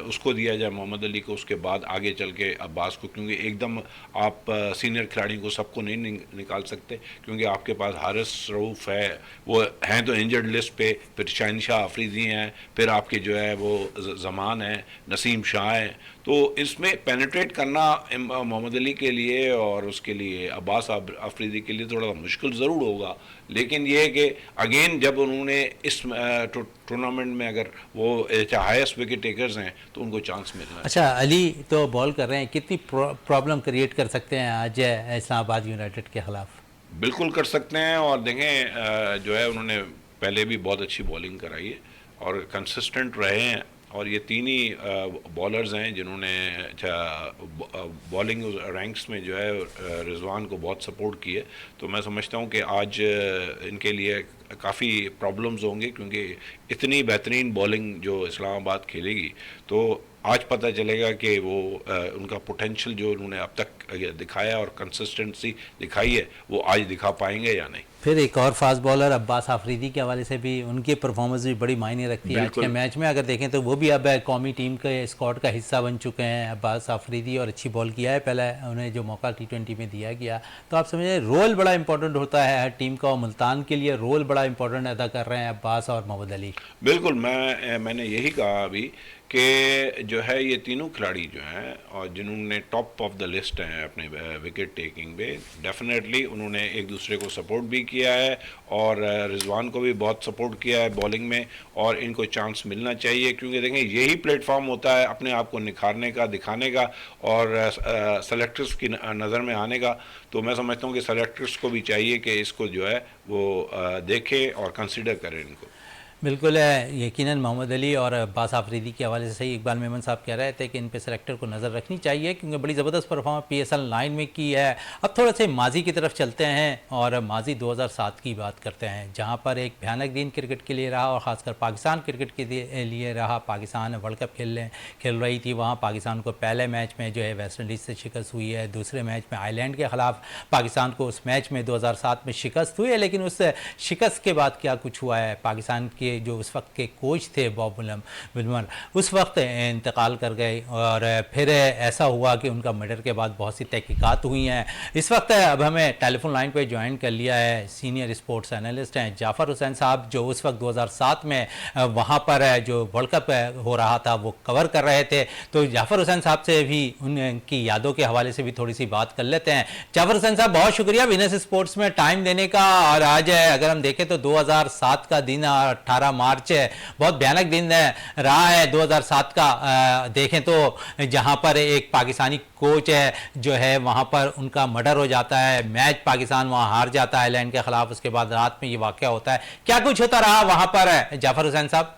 उसको दिया जाए मोहम्मद अली को, उसके बाद आगे चल के अब्बास को, क्योंकि एकदम आप सीनियर खिलाड़ी को सबको नहीं निकाल सकते, क्योंकि आपके पास हारिस रऊफ़ है, वो हैं तो इंजर्ड लिस्ट पे, फिर शहनशाह आफरीदी हैं, फिर आपके जो है वो जमान है, नसीम शाह हैं। तो इसमें पेनिट्रेट करना मोहम्मद अली के लिए और उसके लिए अब्बास आफरीदी के लिए थोड़ा मुश्किल ज़रूर होगा, लेकिन ये है कि अगेन जब उन्होंने इस टूर्नामेंट में अगर वो हाईएस्ट विकेट टेकर्स हैं तो उनको चांस मिलना है। अच्छा, अली तो बॉल कर रहे हैं, कितनी प्रॉब्लम क्रिएट कर सकते हैं आज इस्लामाबाद यूनाइटेड के खिलाफ? बिल्कुल कर सकते हैं, और देखें जो है उन्होंने पहले भी बहुत अच्छी बॉलिंग कराई है और कंसिस्टेंट रहे हैं, और ये 3 ही बॉलर्स हैं जिन्होंने बॉलिंग रैंक्स में जो है रिजवान को बहुत सपोर्ट की है। तो मैं समझता हूँ कि आज इनके लिए काफ़ी प्रॉब्लम्स होंगे, क्योंकि इतनी बेहतरीन बॉलिंग जो इस्लामाबाद खेलेगी तो आज पता चलेगा कि वो उनका पोटेंशियल जो उन्होंने अब तक दिखाया और कंसिस्टेंसी दिखाई है वो आज दिखा पाएंगे या नहीं। फिर एक और फास्ट बॉलर अब्बास आफरीदी के हवाले से भी उनकी परफॉर्मेंस भी बड़ी मायने रखती है आज के मैच में। अगर देखें तो वो भी अब कौमी टीम के स्क्वाड का हिस्सा बन चुके हैं अब्बास आफरीदी, और अच्छी बॉल किया है, पहले उन्हें जो मौका T20 में दिया गया। तो आप समझें रोल बड़ा इंपॉर्टेंट होता है हर टीम का, और मुल्तान के लिए रोल बड़ा इंपॉर्टेंट अदा कर रहे हैं अब्बास और मोहम्मद अली। बिल्कुल, मैंने यही कहा अभी कि जो है ये तीनों खिलाड़ी जो हैं और जिन्होंने टॉप ऑफ द लिस्ट हैं अपने विकेट टेकिंग पे, डेफिनेटली उन्होंने एक दूसरे को सपोर्ट भी किया है और रिजवान को भी बहुत सपोर्ट किया है बॉलिंग में, और इनको चांस मिलना चाहिए, क्योंकि देखें यही प्लेटफॉर्म होता है अपने आप को निखारने का, दिखाने का और सेलेक्टर्स की नज़र में आने का। तो मैं समझता हूँ कि सेलेक्टर्स को भी चाहिए कि इसको जो है वो देखें और कंसिडर करें इनको। बिल्कुल है, यकीनन मोहम्मद अली और अब्बास आफरीदी के हवाले से सही इकबाल मेमन साहब कह रहे थे कि इन पे सेलेक्टर को नज़र रखनी चाहिए, क्योंकि बड़ी ज़बरदस्त परफॉर्मेंस PSL 9 में की है। अब थोड़ा से माजी की तरफ चलते हैं और माजी 2007 की बात करते हैं, जहां पर एक भयानक दिन क्रिकेट के लिए रहा, और ख़ासकर पाकिस्तान क्रिकेट के लिए रहा। पाकिस्तान वर्ल्ड कप खेल रही थी, वहाँ पाकिस्तान को पहले मैच में जो है वेस्ट इंडीज़ से शिकस्त हुई है, दूसरे मैच में आयरलैंड के ख़िलाफ़ पाकिस्तान को उस मैच में 2007 में शिकस्त हुई है। लेकिन उस शिकस्त के बाद क्या कुछ हुआ है, पाकिस्तान के जो उस वक्त के कोच थे बॉब विल्मर, उस वक्त इंतकाल कर गए, और फिर ऐसा हुआ कि उनका मर्डर के बाद बहुत सी तहकीकात हुई हैं। इस वक्त अब हमें टेलीफोन लाइन पे ज्वाइन कर लिया है सीनियर स्पोर्ट्स एनालिस्ट हैं जाफ़र हुसैन साहब, जो उस वक्त 2007 में वहाँ पर जो वर्ल्ड कप हो रहा था वो कवर कर रहे थे। तो जाफ़र हुसैन साहब से भी उनकी यादों के हवाले से भी थोड़ी सी बात कर लेते हैं। जाफ़र हुसैन साहब, बहुत शुक्रिया वीनस स्पोर्ट्स में टाइम देने का। और आज अगर हम देखें तो 2007 का दिन 18 मार्च बहुत भयानक दिन रहा है 2007 का। देखें तो जहां पर एक पाकिस्तानी कोच है जो है वहां पर उनका मर्डर हो जाता है, मैच पाकिस्तान वहां हार जाता है आयरलैंड के खिलाफ, उसके बाद रात में ये वाकया होता है। क्या कुछ होता रहा वहां पर जाफर हुसैन साहब?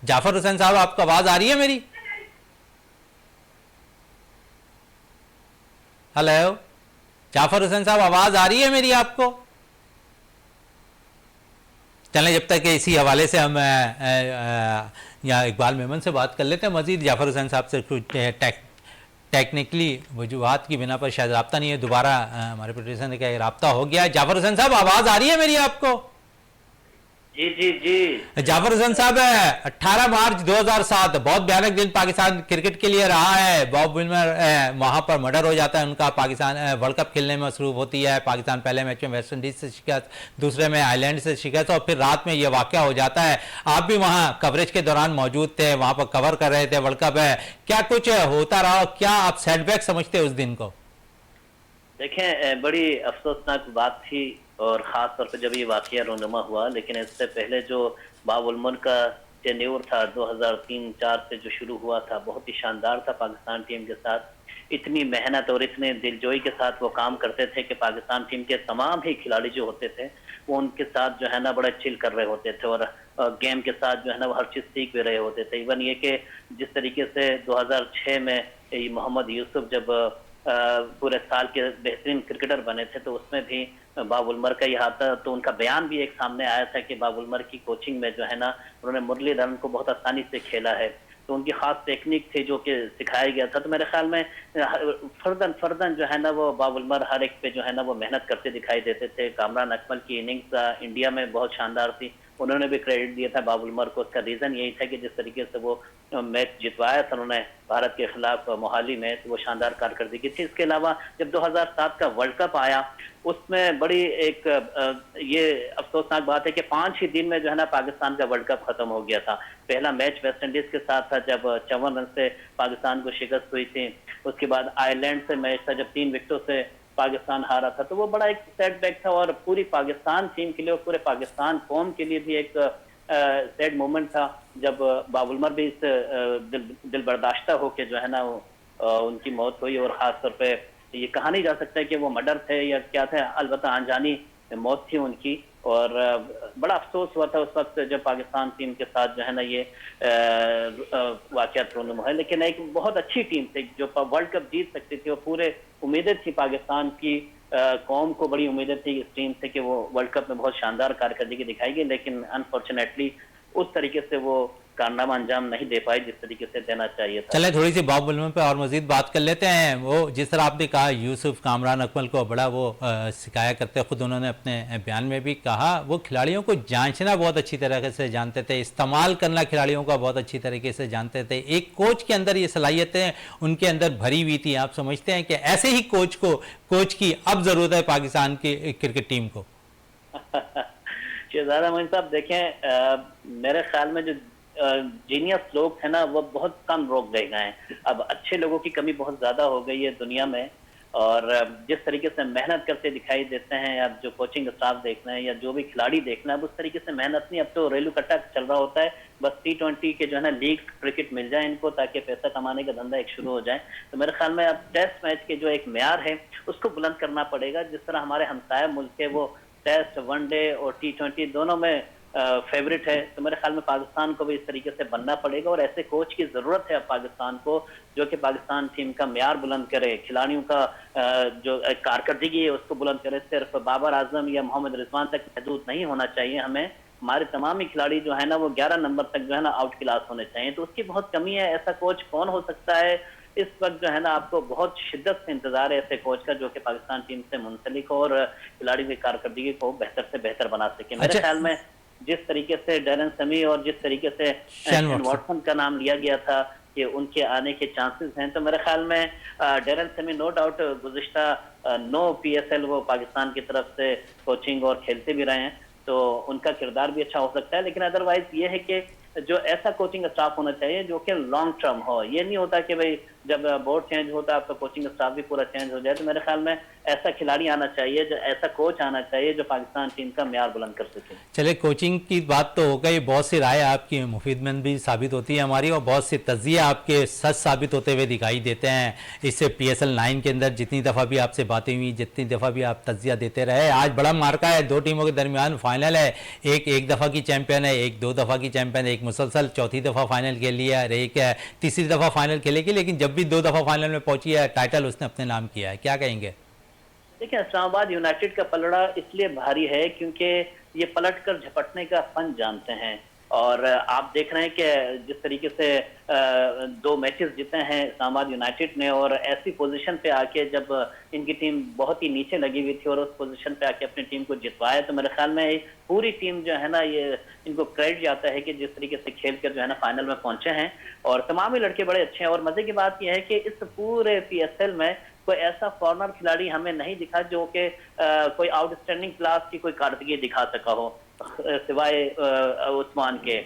जाफर हुसैन साहब, आपको आवाज आ रही है मेरी? हेलो जाफर हुसैन साहब, आवाज आ रही है मेरी आपको? चलें, जब तक इसी हवाले से हम यहाँ इकबाल मेमन से बात कर लेते हैं मजीद। जाफर हुसैन साहब से कुछ टेक्निकली वजूहात की बिना पर शायद रब्ता नहीं है। दोबारा हमारे प्रोड्यूसर ने कहा रब्ता हो गया है। जाफर हुसैन साहब, आवाज़ आ रही है मेरी आपको? जी जी जी। जाफर हुसैन साहब, 18 मार्च 2007 बहुत भयानक दिन पाकिस्तान क्रिकेट के लिए रहा है। बॉब विल्मर वहां पर मर्डर हो जाता है उनका। पाकिस्तान वर्ल्ड कप खेलने में मसरूफ होती है। पाकिस्तान पहले मैच में वेस्ट इंडीज से शिकस्त, दूसरे में आयरलैंड से शिकस्त, और फिर रात में यह वाकया हो जाता है। आप भी वहां कवरेज के दौरान मौजूद थे, वहां पर कवर कर रहे थे वर्ल्ड कप है। क्या कुछ होता रहा, क्या आप सेटबैक समझते उस दिन को? देखें, बड़ी अफसोसनाक बात थी, और ख़ास तौर पर जब ये वाक़या रोनुमा हुआ। लेकिन इससे पहले जो बाबुल मुल्क का टेन्योर था 2003-04 से जो शुरू हुआ था, बहुत ही शानदार था पाकिस्तान टीम के साथ। इतनी मेहनत और इतने दिलजोई के साथ वो काम करते थे कि पाकिस्तान टीम के तमाम ही खिलाड़ी जो होते थे वो उनके साथ जो है ना बड़ा चिल कर रहे होते थे, और गेम के साथ जो है ना वो हर चीज़ सीख भी रहे होते थे। इवन ये कि जिस तरीके से 2006 में मोहम्मद यूसुफ जब पूरे साल के बेहतरीन क्रिकेटर बने थे, तो उसमें भी बाबुल मर का ही हाथ था। तो उनका बयान भी एक सामने आया था कि बाबुल मर की कोचिंग में जो है ना उन्होंने मुरलीधरन को बहुत आसानी से खेला है। तो उनकी खास टेक्निक थी जो कि सिखाया गया था। तो मेरे ख्याल में फर्दन जो है ना वो बाबुल मर हर एक पे जो है ना वो मेहनत करते दिखाई देते थे। कामरान अकमल की इनिंग्स इंडिया में बहुत शानदार थी, उन्होंने भी क्रेडिट दिया था बाबुल मर को। उसका रीज़न यही था कि जिस तरीके से वो मैच जितवाया था उन्होंने भारत के खिलाफ मोहाली में, तो वो शानदार कारकर्दगी थी। इसके अलावा जब 2007 का वर्ल्ड कप आया, उसमें बड़ी एक ये अफसोसनाक बात है कि 5 ही दिन में जो है ना पाकिस्तान का वर्ल्ड कप खत्म हो गया था। पहला मैच वेस्ट इंडीज के साथ था जब 54 रन से पाकिस्तान को शिकस्त हुई थी। उसके बाद आयरलैंड से मैच था जब 3 विकेटों से पाकिस्तान हारा था। तो वो बड़ा एक सेटबैक था, और पूरी पाकिस्तान टीम के लिए और पूरे पाकिस्तान कौम के लिए भी एक सैड मोमेंट था जब बाबुल मर भी इस दिल बर्दाश्ता होकर जो है ना उनकी मौत हुई। और ख़ास तौर पे ये कहा नहीं जा सकता कि वो मर्डर थे या क्या थे, अलबत्ता अनजानी मौत थी उनकी। और बड़ा अफसोस हुआ था उस वक्त जब पाकिस्तान टीम के साथ जो है ना ये वाक़यात रोनुमा है। लेकिन एक बहुत अच्छी टीम थी जो वर्ल्ड कप जीत सकती थी, और पूरे उम्मीदें थी पाकिस्तान की कौम को, बड़ी उम्मीदें थी इस टीम से कि वो वर्ल्ड कप में बहुत शानदार कारकर्दगी दिखाएगी। लेकिन अनफॉर्चुनेटली उस तरीके से वो कारनामा अंजाम नहीं दे पाए जिस तरीके से देना चाहिए था। चले थोड़ी सी बाब विल्मर पे और मजीद बात कर लेते हैं। वो जिस तरह आपने कहा यूसुफ कामरान अकमल को बड़ा वो सिखाया करते, खुद उन्होंने अपने बयान में भी कहा वो खिलाड़ियों को जांचना बहुत अच्छी तरीके से जानते थे, इस्तेमाल करना खिलाड़ियों का बहुत अच्छी तरीके से जानते थे। एक कोच के अंदर ये सलाहियतें उनके अंदर भरी हुई थी। आप समझते हैं कि ऐसे ही कोच की अब जरूरत है पाकिस्तान की क्रिकेट टीम को? शहजादा मोइन साहब, देखें मेरे ख्याल में जो जीनियस लोग हैं ना वो बहुत कम लोग रह गए हैं। अब अच्छे लोगों की कमी बहुत ज्यादा हो गई है दुनिया में, और जिस तरीके से मेहनत करते दिखाई देते हैं, अब जो कोचिंग स्टाफ देखना है या जो भी खिलाड़ी देखना है, उस तरीके से मेहनत नहीं। अब तो रेलू कट्टा चल रहा होता है, बस T20 के जो है ना लीग क्रिकेट मिल जाए इनको, ताकि पैसा कमाने का धंधा एक शुरू हो जाए। तो मेरे ख्याल में अब टेस्ट मैच के जो एक म्यार है उसको बुलंद करना पड़ेगा। जिस तरह हमारे हमसाया मुल्क है वो टेस्ट, वनडे और T20 दोनों में फेवरेट है, तो मेरे ख्याल में पाकिस्तान को भी इस तरीके से बनना पड़ेगा। और ऐसे कोच की जरूरत है अब पाकिस्तान को जो कि पाकिस्तान टीम का म्यार बुलंद करे, खिलाड़ियों का जो कारकर्दगी है उसको बुलंद करे। सिर्फ बाबर आजम या मोहम्मद रिजवान तक महदूद नहीं होना चाहिए हमें। हमारे तमाम ही खिलाड़ी जो है ना वो 11 नंबर तक जो है ना आउट क्लास होने चाहिए, तो उसकी बहुत कमी है। ऐसा कोच कौन हो सकता है इस वक्त जो है ना, आपको बहुत शिद्दत से इंतजार है ऐसे कोच का जो कि पाकिस्तान टीम से मुंसलिक हो और खिलाड़ी की कारकर्दगी को बेहतर से बेहतर बना सके। मेरे ख्याल में जिस तरीके से डैरन समी और जिस तरीके से शेन वॉटसन का नाम लिया गया था कि उनके आने के चांसेस हैं, तो मेरे ख्याल में डैरन समी नो डाउट गुज़िश्ता 9 PSL वो पाकिस्तान की तरफ से कोचिंग और खेलते भी रहे हैं, तो उनका किरदार भी अच्छा हो सकता है। लेकिन अदरवाइज ये है कि जो ऐसा कोचिंग स्टाफ होना चाहिए जो कि लॉन्ग टर्म हो। ये नहीं होता कि भाई जब बोर्ड चेंज होता है आपका कोचिंग स्टाफ भी पूरा चेंज हो जाए। तो मेरे ख्याल में ऐसा खिलाड़ी आना चाहिए, जो ऐसा कोच आना चाहिए जो पाकिस्तान टीम का म्यार बुलंद कर सके। चले, कोचिंग की बात तो हो गई, बहुत सी राय आपकी मुफीदमंद भी साबित होती है हमारी, और बहुत से तज्जिए आपके सच साबित होते हुए दिखाई देते हैं। इससे PSL 9 के अंदर जितनी दफ़ा भी आपसे बातें हुई, जितनी दफ़ा भी आप तज्जिया देते रहे, आज बड़ा मार्का है, 2 टीमों के दरमियान फाइनल है। एक दफ़ा की चैंपियन है, एक 2 दफ़ा की चैंपियन है, एक मुसलसल चौथी दफ़ा फाइनल खेल लिया है, एक तीसरी दफ़ा फाइनल खेलेगी। लेकिन जब भी 2 दफ़ा फाइनल में पहुंची है टाइटल उसने अपने नाम किया है। क्या कहेंगे? देखिए, इस्लामाबाद यूनाइटेड का पलड़ा इसलिए भारी है क्योंकि ये पलट कर झपटने का फन जानते हैं। और आप देख रहे हैं कि जिस तरीके से 2 मैचेस जीते हैं इस्लामाबाद यूनाइटेड ने, और ऐसी पोजीशन पे आके जब इनकी टीम बहुत ही नीचे लगी हुई थी और उस पोजीशन पे आके अपनी टीम को जितवाया, तो मेरे ख्याल में पूरी टीम जो है ना, ये इनको क्रेडिट जाता है कि जिस तरीके से खेल कर जो है ना फाइनल में पहुंचे हैं। और तमाम ही लड़के बड़े अच्छे हैं। और मजे की बात यह है कि इस पूरे PSL में कोई ऐसा फॉरनर खिलाड़ी हमें नहीं दिखा जो कि कोई आउटस्टैंडिंग क्लास की कोई कारदगी दिखा सका हो, सिवाय उस्मान के,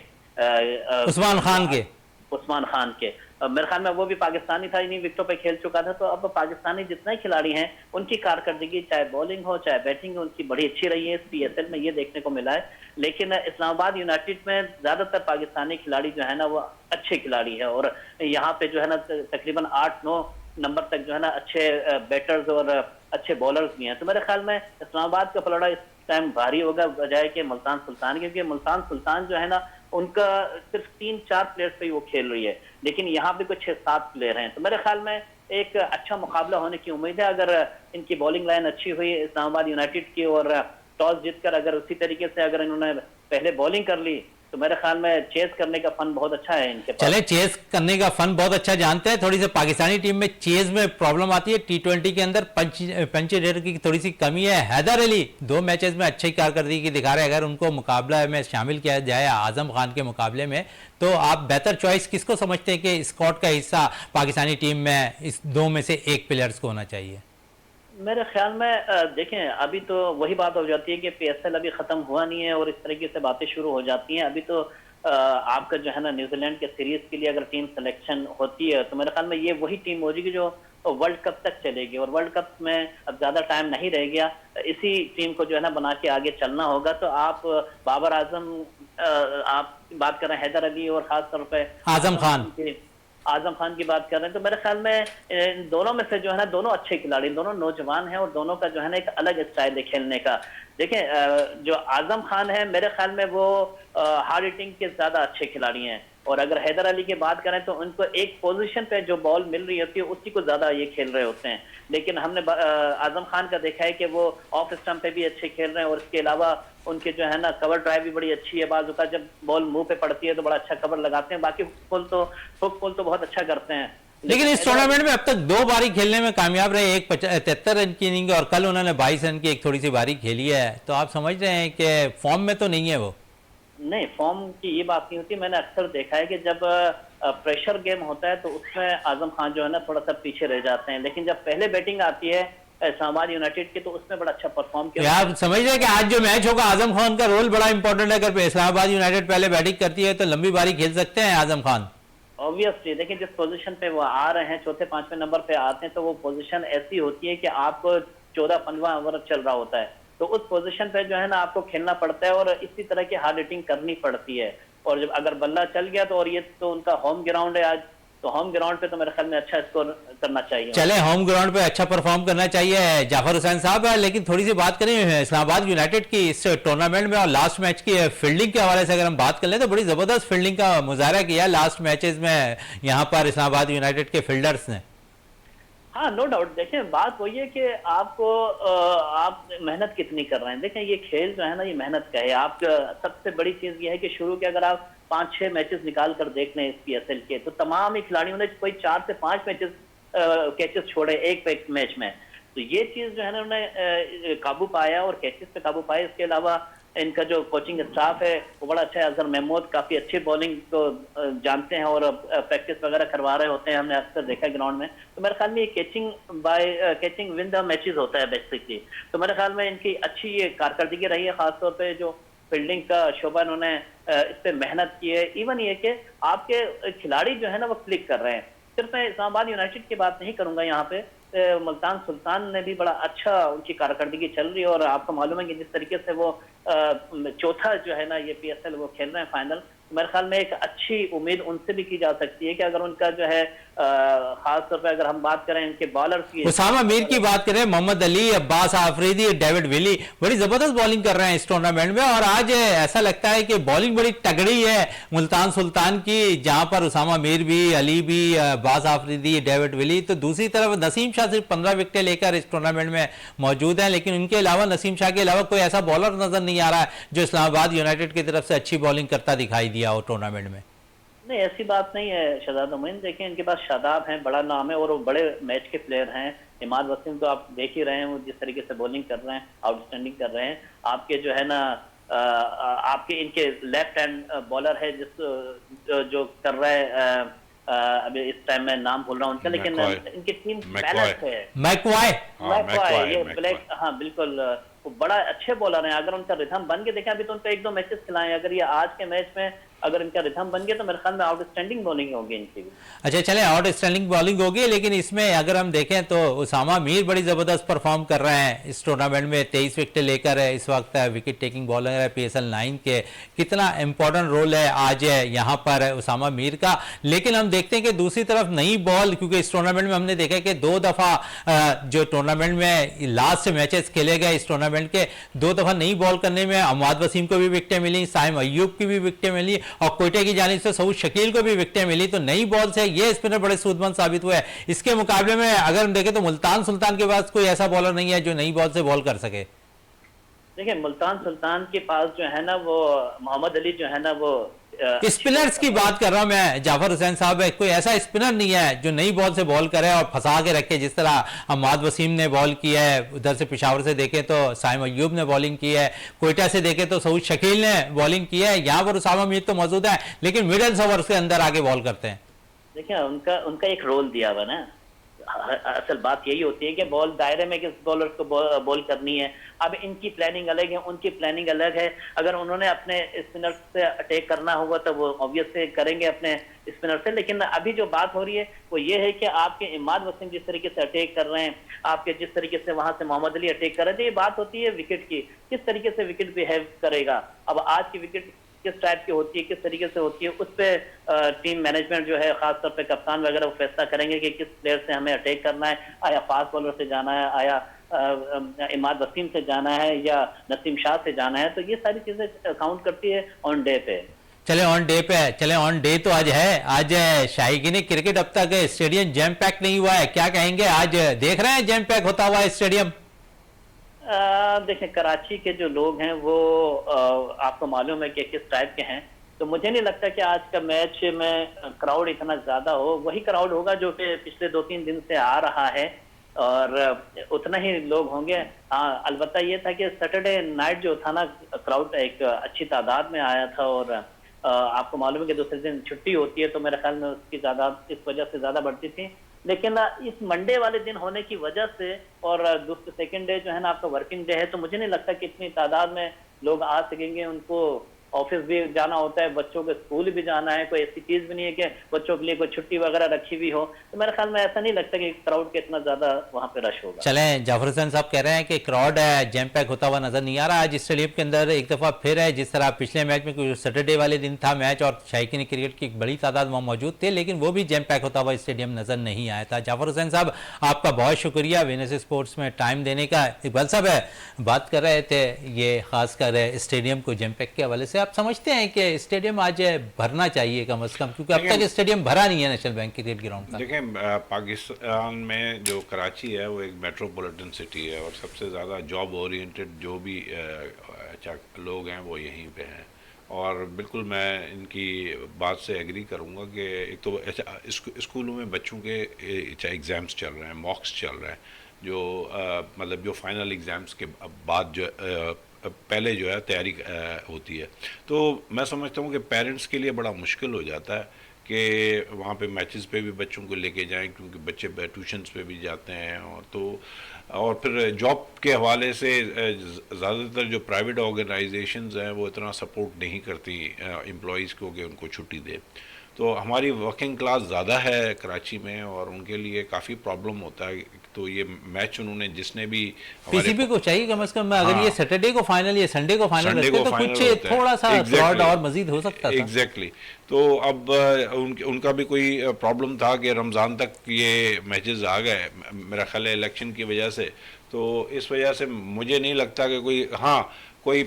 उस्मान खान के। मेरे ख्याल में वो भी पाकिस्तानी था, इन्हीं विकेटों पे खेल चुका था। तो अब पाकिस्तानी जितने खिलाड़ी हैं उनकी कारकर्दगी चाहे बॉलिंग हो चाहे बैटिंग हो, उनकी बड़ी अच्छी रही है। इस PSL में ये देखने को मिला है। लेकिन इस्लामाबाद यूनाइटेड में ज्यादातर पाकिस्तानी खिलाड़ी जो है ना वो अच्छे खिलाड़ी है, और यहाँ पे जो है ना तकरीबन 8-9 नंबर तक जो है ना अच्छे बैटर्स और अच्छे बॉलर्स भी हैं। तो मेरे ख्याल में इस्लामाबाद का पलड़ा इस टाइम भारी होगा बजाय कि मुल्तान सुल्तान, क्योंकि मुल्तान सुल्तान जो है ना उनका सिर्फ 3-4 प्लेयर्स पे ही वो खेल रही है, लेकिन यहाँ पे कुछ 6-7 प्लेयर हैं। तो मेरे ख्याल में एक अच्छा मुकाबला होने की उम्मीद है। अगर इनकी बॉलिंग लाइन अच्छी हुई इस्लामाबाद यूनाइटेड की, और टॉस जीतकर अगर उसी तरीके से अगर इन्होंने पहले बॉलिंग कर ली, तो मेरे ख्याल में चेस करने का फन बहुत अच्छा है इनके पास। चले, चेस करने का फन बहुत अच्छा जानते हैं। थोड़ी सी पाकिस्तानी टीम में चेस में प्रॉब्लम आती है, T20 के अंदर पंच रेट की थोड़ी सी कमी है। हैदर अली 2 मैचेस में अच्छी कारकर्दगी दिखा रहे हैं। अगर उनको मुकाबला में शामिल किया जाए आजम खान के मुकाबले में, तो आप बेहतर चॉइस किसको समझते हैं कि स्क्वाड का हिस्सा पाकिस्तानी टीम में इस 2 में से एक प्लेयर्स को होना चाहिए? मेरे ख्याल में देखें, अभी तो वही बात हो जाती है कि PSL अभी खत्म हुआ नहीं है और इस तरीके से बातें शुरू हो जाती हैं। अभी तो आपका जो है ना न्यूजीलैंड के सीरीज के लिए अगर टीम सिलेक्शन होती है, तो मेरे ख्याल में ये वही टीम होगी जो वर्ल्ड कप तक चलेगी। और वर्ल्ड कप में अब ज्यादा टाइम नहीं रह गया, इसी टीम को जो है ना बना के आगे चलना होगा। तो आप बाबर आजम, आप बात कर रहे हैं हैदर अली और खासतौर पर आजम खान की बात कर रहे हैं, तो मेरे ख्याल में इन दोनों में से जो है ना दोनों अच्छे खिलाड़ी, दोनों नौजवान हैं और दोनों का जो है ना एक अलग स्टाइल है खेलने का। देखें, जो आजम खान है मेरे ख्याल में वो हार्ड हिटिंग के ज्यादा अच्छे खिलाड़ी हैं, और अगर हैदर अली की बात करें तो उनको एक पोजीशन पे जो बॉल मिल रही होती है उसी को ज्यादा ये खेल रहे होते हैं। लेकिन हमने आजम खान का देखा है कि वो ऑफ स्टंप पे भी अच्छे खेल रहे हैं, और इसके अलावा उनके जो है ना कवर ड्राइव भी बड़ी अच्छी है। बाजू का जब बॉल मुंह पे पड़ती है तो बड़ा अच्छा कवर लगाते हैं। बाकी हुक पुल तो बहुत अच्छा करते हैं। लेकिन इस टूर्नामेंट में अब तक 2 बारी खेलने में कामयाब रहे, एक 73 रन की इनिंग और कल उन्होंने 22 रन की एक थोड़ी सी बारी खेली है। तो आप समझ रहे हैं कि फॉर्म में तो नहीं है वो? नहीं, फॉर्म की ये बात नहीं होती। मैंने अक्सर देखा है कि जब प्रेशर गेम होता है तो उसमें आजम खान जो है ना थोड़ा सा पीछे रह जाते हैं, लेकिन जब पहले बैटिंग आती है इस्लामाबाद यूनाइटेड की तो उसमें बड़ा अच्छा परफॉर्म किया। आप समझ रहे हैं कि आज जो मैच होगा आजम खान का रोल बड़ा इंपॉर्टेंट है। अगर इस्लामाबाद यूनाइटेड पहले बैटिंग करती है तो लंबी बारी खेल सकते हैं आजम खान। ऑब्वियसली देखिए, जिस पोजीशन पे वो आ रहे हैं, 4थे-5वें नंबर पे आते हैं, तो वो पोजीशन ऐसी होती है कि आपको 14-15 ओवर चल रहा होता है, तो उस पोजीशन पे जो है ना आपको खेलना पड़ता है और इसी तरह की हार्ड हिटिंग करनी पड़ती है। और जब अगर बल्ला चल गया तो, और ये तो उनका होम ग्राउंड है आज, तो होम ग्राउंड पे तो मेरे ख्याल में अच्छा स्कोर करना चाहिए। चले, होम ग्राउंड पे अच्छा परफॉर्म करना चाहिए जाफर हुसैन साहब। लेकिन थोड़ी सी बात करें इस्लामाबाद यूनाइटेड की इस टूर्नामेंट में और लास्ट मैच की फील्डिंग के हवाले से अगर हम बात कर लें तो बड़ी जबरदस्त फील्डिंग का मुजाहरा किया लास्ट मैचेस में यहाँ पर इस्लामाबाद यूनाइटेड के फील्डर्स ने। हाँ, नो डाउट। देखें, बात वही है कि आपको आप मेहनत कितनी कर रहे हैं। देखें, ये खेल जो है ना ये मेहनत का है। आप सबसे बड़ी चीज ये है कि शुरू के अगर आप 5-6 मैचेस निकाल कर देख लें इस PSL के, तो तमाम ही खिलाड़ियों ने कोई 4 से 5 मैचेस कैचेस छोड़े एक मैच में। तो ये चीज जो है ना उन्होंने काबू पाया और कैचेस पे काबू पाया। इसके अलावा इनका जो कोचिंग स्टाफ है वो बड़ा अच्छा है। अजहर महमूद काफी अच्छी बॉलिंग को जानते हैं और प्रैक्टिस वगैरह करवा रहे होते हैं, हमने अक्सर देखा ग्राउंड में। तो मेरे ख्याल में ये कैचिंग विन द मैचेस होता है बेसिकली। तो मेरे ख्याल में इनकी अच्छी ये कारकर्दगी रही है, खासतौर पे जो फील्डिंग का शोबा इन्होंने इस पे मेहनत की है। इवन ये कि आपके खिलाड़ी जो है ना वो क्लिक कर रहे हैं। सिर्फ मैं इस्लामाबाद यूनाइटेड की बात नहीं करूंगा, यहाँ पे मुल्तान सुल्तान ने भी बड़ा अच्छा उनकी कारकर्दगी चल रही है। और आपको मालूम है कि जिस तरीके से वो चौथा जो है ना ये PSL वो खेल रहे हैं फाइनल, मेरे ख्याल में एक अच्छी उम्मीद उनसे भी की जा सकती है कि अगर उनका जो है खास तौर पर अगर हम बात करें इनके बॉलर्स की, उसामा मीर की बात करें, मोहम्मद अली, अब्बास आफरीदी, डेविड विली बड़ी जबरदस्त बॉलिंग कर रहे हैं इस टूर्नामेंट में। और आज ऐसा लगता है कि बॉलिंग बड़ी तगड़ी है मुल्तान सुल्तान की, जहां पर उसामा मीर भी, अली भी, अब्बास आफरीदी, डेविड विली, तो दूसरी तरफ नसीम शाह सिर्फ 15 विकेटें लेकर इस टूर्नामेंट में मौजूद हैं। लेकिन उनके अलावा, नसीम शाह के अलावा कोई ऐसा बॉलर नजर नहीं आ रहा है जो इस्लामाबाद यूनाइटेड की तरफ से अच्छी बॉलिंग करता दिखाई दिया हो टूर्नामेंट में। नहीं, ऐसी बात नहीं है शहजाद मोइन। देखिए इनके पास शादाब हैं, बड़ा नाम है और वो बड़े मैच के प्लेयर हैं। इमाद वसीम तो आप देख ही रहे हैं, वो जिस तरीके से बॉलिंग कर रहे हैं, आउटस्टैंडिंग कर रहे हैं। आपके जो है ना आपके इनके लेफ्ट हैंड बॉलर है जो कर रहा है, अभी इस टाइम मैं नाम भूल रहा हूँ उनका, लेकिन इनकी टीम बैलेंस है। मैकवाय, ये ब्लैक, हाँ बिल्कुल, वो बड़ा अच्छे बॉलर हैं। अगर उनका रिथम बन के देखें, अभी तो उनका 1-2 मैचेस खिलाए, अगर ये आज के मैच में अगर इनका रिथम बन गया तो मेरे ख्याल में आउटस्टैंडिंग बॉलिंग होगी इनकी भी। अच्छा चले, आउटस्टैंडिंग बॉलिंग होगी, लेकिन इसमें अगर हम देखें तो उसामा मीर बड़ी जबरदस्त परफॉर्म कर रहे हैं इस टूर्नामेंट में। 23 विकेट लेकर इस वक्त विकेट टेकिंग बॉलर है PSL 9 के। कितना इंपॉर्टेंट रोल है आज यहाँ पर उसामा मीर का। लेकिन हम देखते हैं कि दूसरी तरफ नई बॉल, क्योंकि इस टूर्नामेंट में हमने देखा कि 2 दफा जो टूर्नामेंट में लास्ट मैचेस खेले गए इस टूर्नामेंट के, 2 दफा नई बॉल करने में अमाद वसीम को भी विकेटें मिली, साइम अय्यूब की भी विकेटें मिली और कोयटे की जानिब से सऊद शकील को भी विकेटें मिली। तो नई बॉल से ये स्पिनर बड़े सूदमंद साबित हुए। इसके मुकाबले में अगर हम देखें तो मुल्तान सुल्तान के पास कोई ऐसा बॉलर नहीं है जो नई बॉल से बॉल कर सके। देखिए मुल्तान सुल्तान के पास जो है ना, वो मोहम्मद अली जो है ना, वो स्पिनर्स की बात कर रहा हूं मैं, जाफर हुसैन साहब, कोई ऐसा स्पिनर नहीं है जो नई बॉल से बॉल करे और फंसा के रखे, जिस तरह अमाद वसीम ने बॉल की है। उधर से पिशावर से देखें तो साइम अय्यूब ने बॉलिंग की है, कोयटा से देखें तो सऊद शकील ने बॉलिंग की है। यहाँ पर उसामा मीर तो मौजूद है, लेकिन मिडिल ओवर्स के अंदर आके बॉल करते हैं। देखिए उनका एक रोल दिया हुआ ना, असल बात यही होती है कि बॉल दायरे में किस बॉलर को बॉल करनी है। अब इनकी प्लानिंग अलग है, उनकी प्लानिंग अलग है। अगर उन्होंने अपने स्पिनर से अटैक करना होगा तो वो ऑब्वियस से करेंगे अपने स्पिनर से। लेकिन अभी जो बात हो रही है वो ये है कि आपके इमाद वसीम जिस तरीके से अटैक कर रहे हैं, आपके जिस तरीके से वहां से मोहम्मद अली अटैक कर रहे थे, ये बात होती है विकेट की, किस तरीके से विकेट बिहेव करेगा। अब आज की विकेट किस टाइप की होती है, किस तरीके से होती है, उस पर टीम मैनेजमेंट जो है, खासतौर पे कप्तान वगैरह, वो फैसला करेंगे कि किस प्लेयर से हमें अटैक करना है। आया फास्ट बॉलर से जाना है, आया इमाद वसीम से जाना है, या नसीम शाह से जाना है। तो ये सारी चीजें काउंट करती है ऑन डे पे। चले ऑन डे पे, चले ऑन डे तो आज है। आज शाहीकीन क्रिकेट अब तक स्टेडियम जैम पैक नहीं हुआ है, क्या कहेंगे? आज देख रहे हैं जैम पैक होता हुआ स्टेडियम? देखें कराची के जो लोग हैं वो आपको मालूम है कि किस टाइप के हैं, तो मुझे नहीं लगता कि आज का मैच में क्राउड इतना ज्यादा हो। वही क्राउड होगा जो कि पिछले 2-3 दिन से आ रहा है और उतना ही लोग होंगे। हाँ, अलबत्ता ये था कि सैटरडे नाइट जो था ना, क्राउड एक अच्छी तादाद में आया था और आपको मालूम है कि दूसरे दिन छुट्टी होती है, तो मेरे ख्याल में उसकी इस वजह से ज्यादा बढ़ती थी। लेकिन इस मंडे वाले दिन होने की वजह से और दूसरे सेकंड डे जो है ना आपका वर्किंग डे है, तो मुझे नहीं लगता कि इतनी तादाद में लोग आ सकेंगे। उनको ऑफिस भी जाना होता है, बच्चों के स्कूल भी जाना है, कोई ऐसी चीज भी नहीं है कि बच्चों के लिए कोई छुट्टी वगैरह रखी हुई हो। तो मेरे ख्याल में ऐसा नहीं लगता कि क्राउड के इतना ज्यादा वहां पे रश होगा। चलें, जाफर हुसैन साहब कह रहे हैं कि क्राउड है, जैम पैक होता हुआ नजर नहीं आ रहा आज स्टेडियम के अंदर। एक दफा फिर है, जिस तरह पिछले मैच में सैटरडे वाले दिन था मैच और शाहीकीन क्रिकेट की एक बड़ी तादाद वहाँ मौजूद थे, लेकिन वो भी जैम पैक होता हुआ स्टेडियम नजर नहीं आया था। जाफर हुसैन साहब, आपका बहुत शुक्रिया वीनस स्पोर्ट्स में टाइम देने का। इकबाल साहब बात कर रहे थे ये खासकर स्टेडियम को जैम पैक के हवाले से, आप समझते हैं कि स्टेडियम आज भरना चाहिए कम से कम, क्योंकि अब तक स्टेडियम भरा नहीं है नेशनल बैंक क्रिकेट ग्राउंड का? देखें, पाकिस्तान में जो कराची है वो एक मेट्रोपॉलिटन सिटी है और सबसे ज़्यादा जॉब ओरिएंटेड जो भी लोग हैं वो यहीं पे हैं। और बिल्कुल मैं इनकी बात से एग्री करूँगा कि एक तो स्कूलों में बच्चों के एग्ज़ाम्स चल रहे हैं, मॉक्स चल रहे हैं, जो मतलब जो फाइनल एग्ज़ाम्स के बाद जो पहले जो है तैयारी होती है। तो मैं समझता हूँ कि पेरेंट्स के लिए बड़ा मुश्किल हो जाता है कि वहाँ पे मैचेस पे भी बच्चों को लेके जाएं, क्योंकि बच्चे ट्यूशन्स पे भी जाते हैं। और फिर जॉब के हवाले से ज़्यादातर जो प्राइवेट ऑर्गेनाइजेशंस हैं वो इतना सपोर्ट नहीं करती एम्प्लॉइज़ को कि उनको छुट्टी दे। तो हमारी वर्किंग क्लास ज़्यादा है कराची में और उनके लिए काफ़ी प्रॉब्लम होता है। तो ये मैच उन्होंने जिसने भी पीसीबी को चाहिए कम से कम, अगर ये सैटरडे को फाइनल या संडे को फाइनल रखते तो कुछ थोड़ा सा फ्रॉड और मजीद हो सकता था। एग्जैक्टली। तो अब उनका भी कोई प्रॉब्लम था कि रमज़ान तक ये मैचेस आ गए, मेरा ख्याल है इलेक्शन की वजह से। तो इस वजह से मुझे नहीं लगता कि कोई, हाँ कोई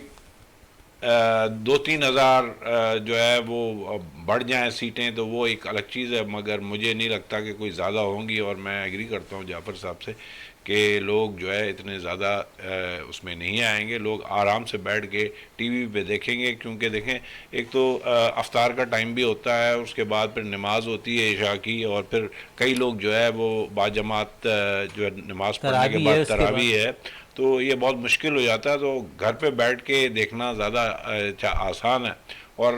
2-3 हज़ार जो है वो बढ़ जाएं सीटें तो वो एक अलग चीज़ है, मगर मुझे नहीं लगता कि कोई ज़्यादा होंगी। और मैं एग्री करता हूँ जाफ़र साहब से कि लोग जो है इतने ज़्यादा उसमें नहीं आएंगे। लोग आराम से बैठ के टीवी पे देखेंगे, क्योंकि देखें एक तो अफ्तार का टाइम भी होता है, उसके बाद फिर नमाज होती है इशा की, और फिर कई लोग जो है वो बाजमात जो है नमाज पढ़ने के बाद तरावी है, तो ये बहुत मुश्किल हो जाता है। तो घर पे बैठ के देखना ज़्यादा आसान है। और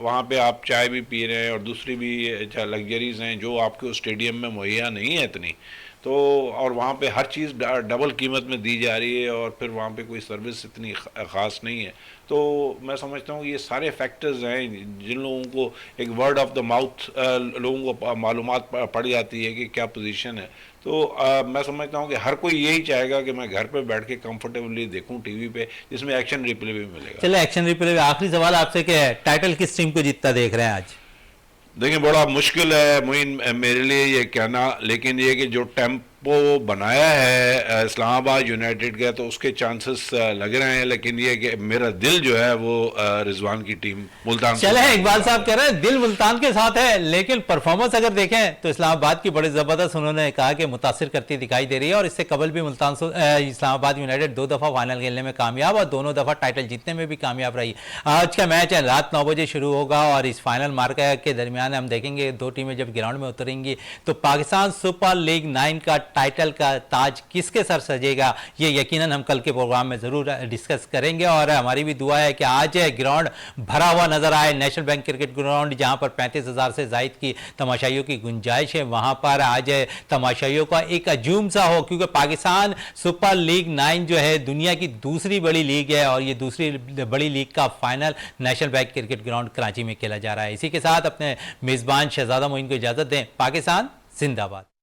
वहाँ पे आप चाय भी पी रहे हैं और दूसरी भी लग्जरीज़ हैं जो आपके स्टेडियम में मुहैया नहीं है इतनी। तो और वहाँ पे हर चीज़ डबल कीमत में दी जा रही है, और फिर वहाँ पे कोई सर्विस इतनी ख़ास नहीं है। तो मैं समझता हूँ ये सारे फैक्टर्स हैं जिन लोगों को एक वर्ड ऑफ द माउथ लोगों को मालूमात पड़ जाती है कि क्या पोजीशन है। तो मैं समझता हूँ कि हर कोई यही चाहेगा कि मैं घर पे बैठ के कंफर्टेबली देखूं टीवी पे, जिसमें एक्शन रिप्ले भी मिलेगा। चलो एक्शन रिप्ले। आखिरी सवाल आपसे, क्या है टाइटल किस टीम को जीतता देख रहे हैं आज? देखिए बड़ा मुश्किल है मोइन मेरे लिए ये कहना, लेकिन ये कि जो टेम्पो बनाया है इस्लामाबाद यूनाइटेड का, तो उसके चांसेस लग रहे हैं। लेकिन ये कि मेरा दिल जो है वो रिजवान की टीम मुल्तान। चले इकबाल साहब कह रहे हैं दिल मुल्तान के साथ है, लेकिन परफॉर्मेंस अगर देखें तो इस्लामाबाद की बड़ी जबरदस्त उन्होंने कहा कि मुतासिर करती दिखाई दे रही है। और इससे कबल भी मुल्तान इस्लामाबाद यूनाइटेड 2 दफ़ा फाइनल खेलने में कामयाब और दोनों दफ़ा टाइटल जीतने में भी कामयाब रही। आज का मैच है रात 9 बजे शुरू होगा और इस फाइनल मार्का के दरमियान हम देखेंगे दो टीमें जब ग्राउंड में उतरेंगी तो पाकिस्तान सुपर लीग 9 का टाइटल का ताज किसके सर सजेगा, ये यकीनन हम कल के प्रोग्राम में जरूर डिस्कस करेंगे। और हमारी भी दुआ है कि आज ग्राउंड भरा हुआ नजर आए, नेशनल बैंक क्रिकेट ग्राउंड जहां पर 35,000 से जायद की तमाशाइयों की गुंजाइश है, वहां पर आज तमाशाइयों का एक हजूम सा हो, क्योंकि पाकिस्तान सुपर लीग 9 जो है दुनिया की दूसरी बड़ी लीग है और ये दूसरी बड़ी लीग का final national bank cricket ground Karachi में खेला जा रहा है। इसी के साथ अपने मेजबान शहजादा मोइन को इजाजत दें। पाकिस्तान जिंदाबाद।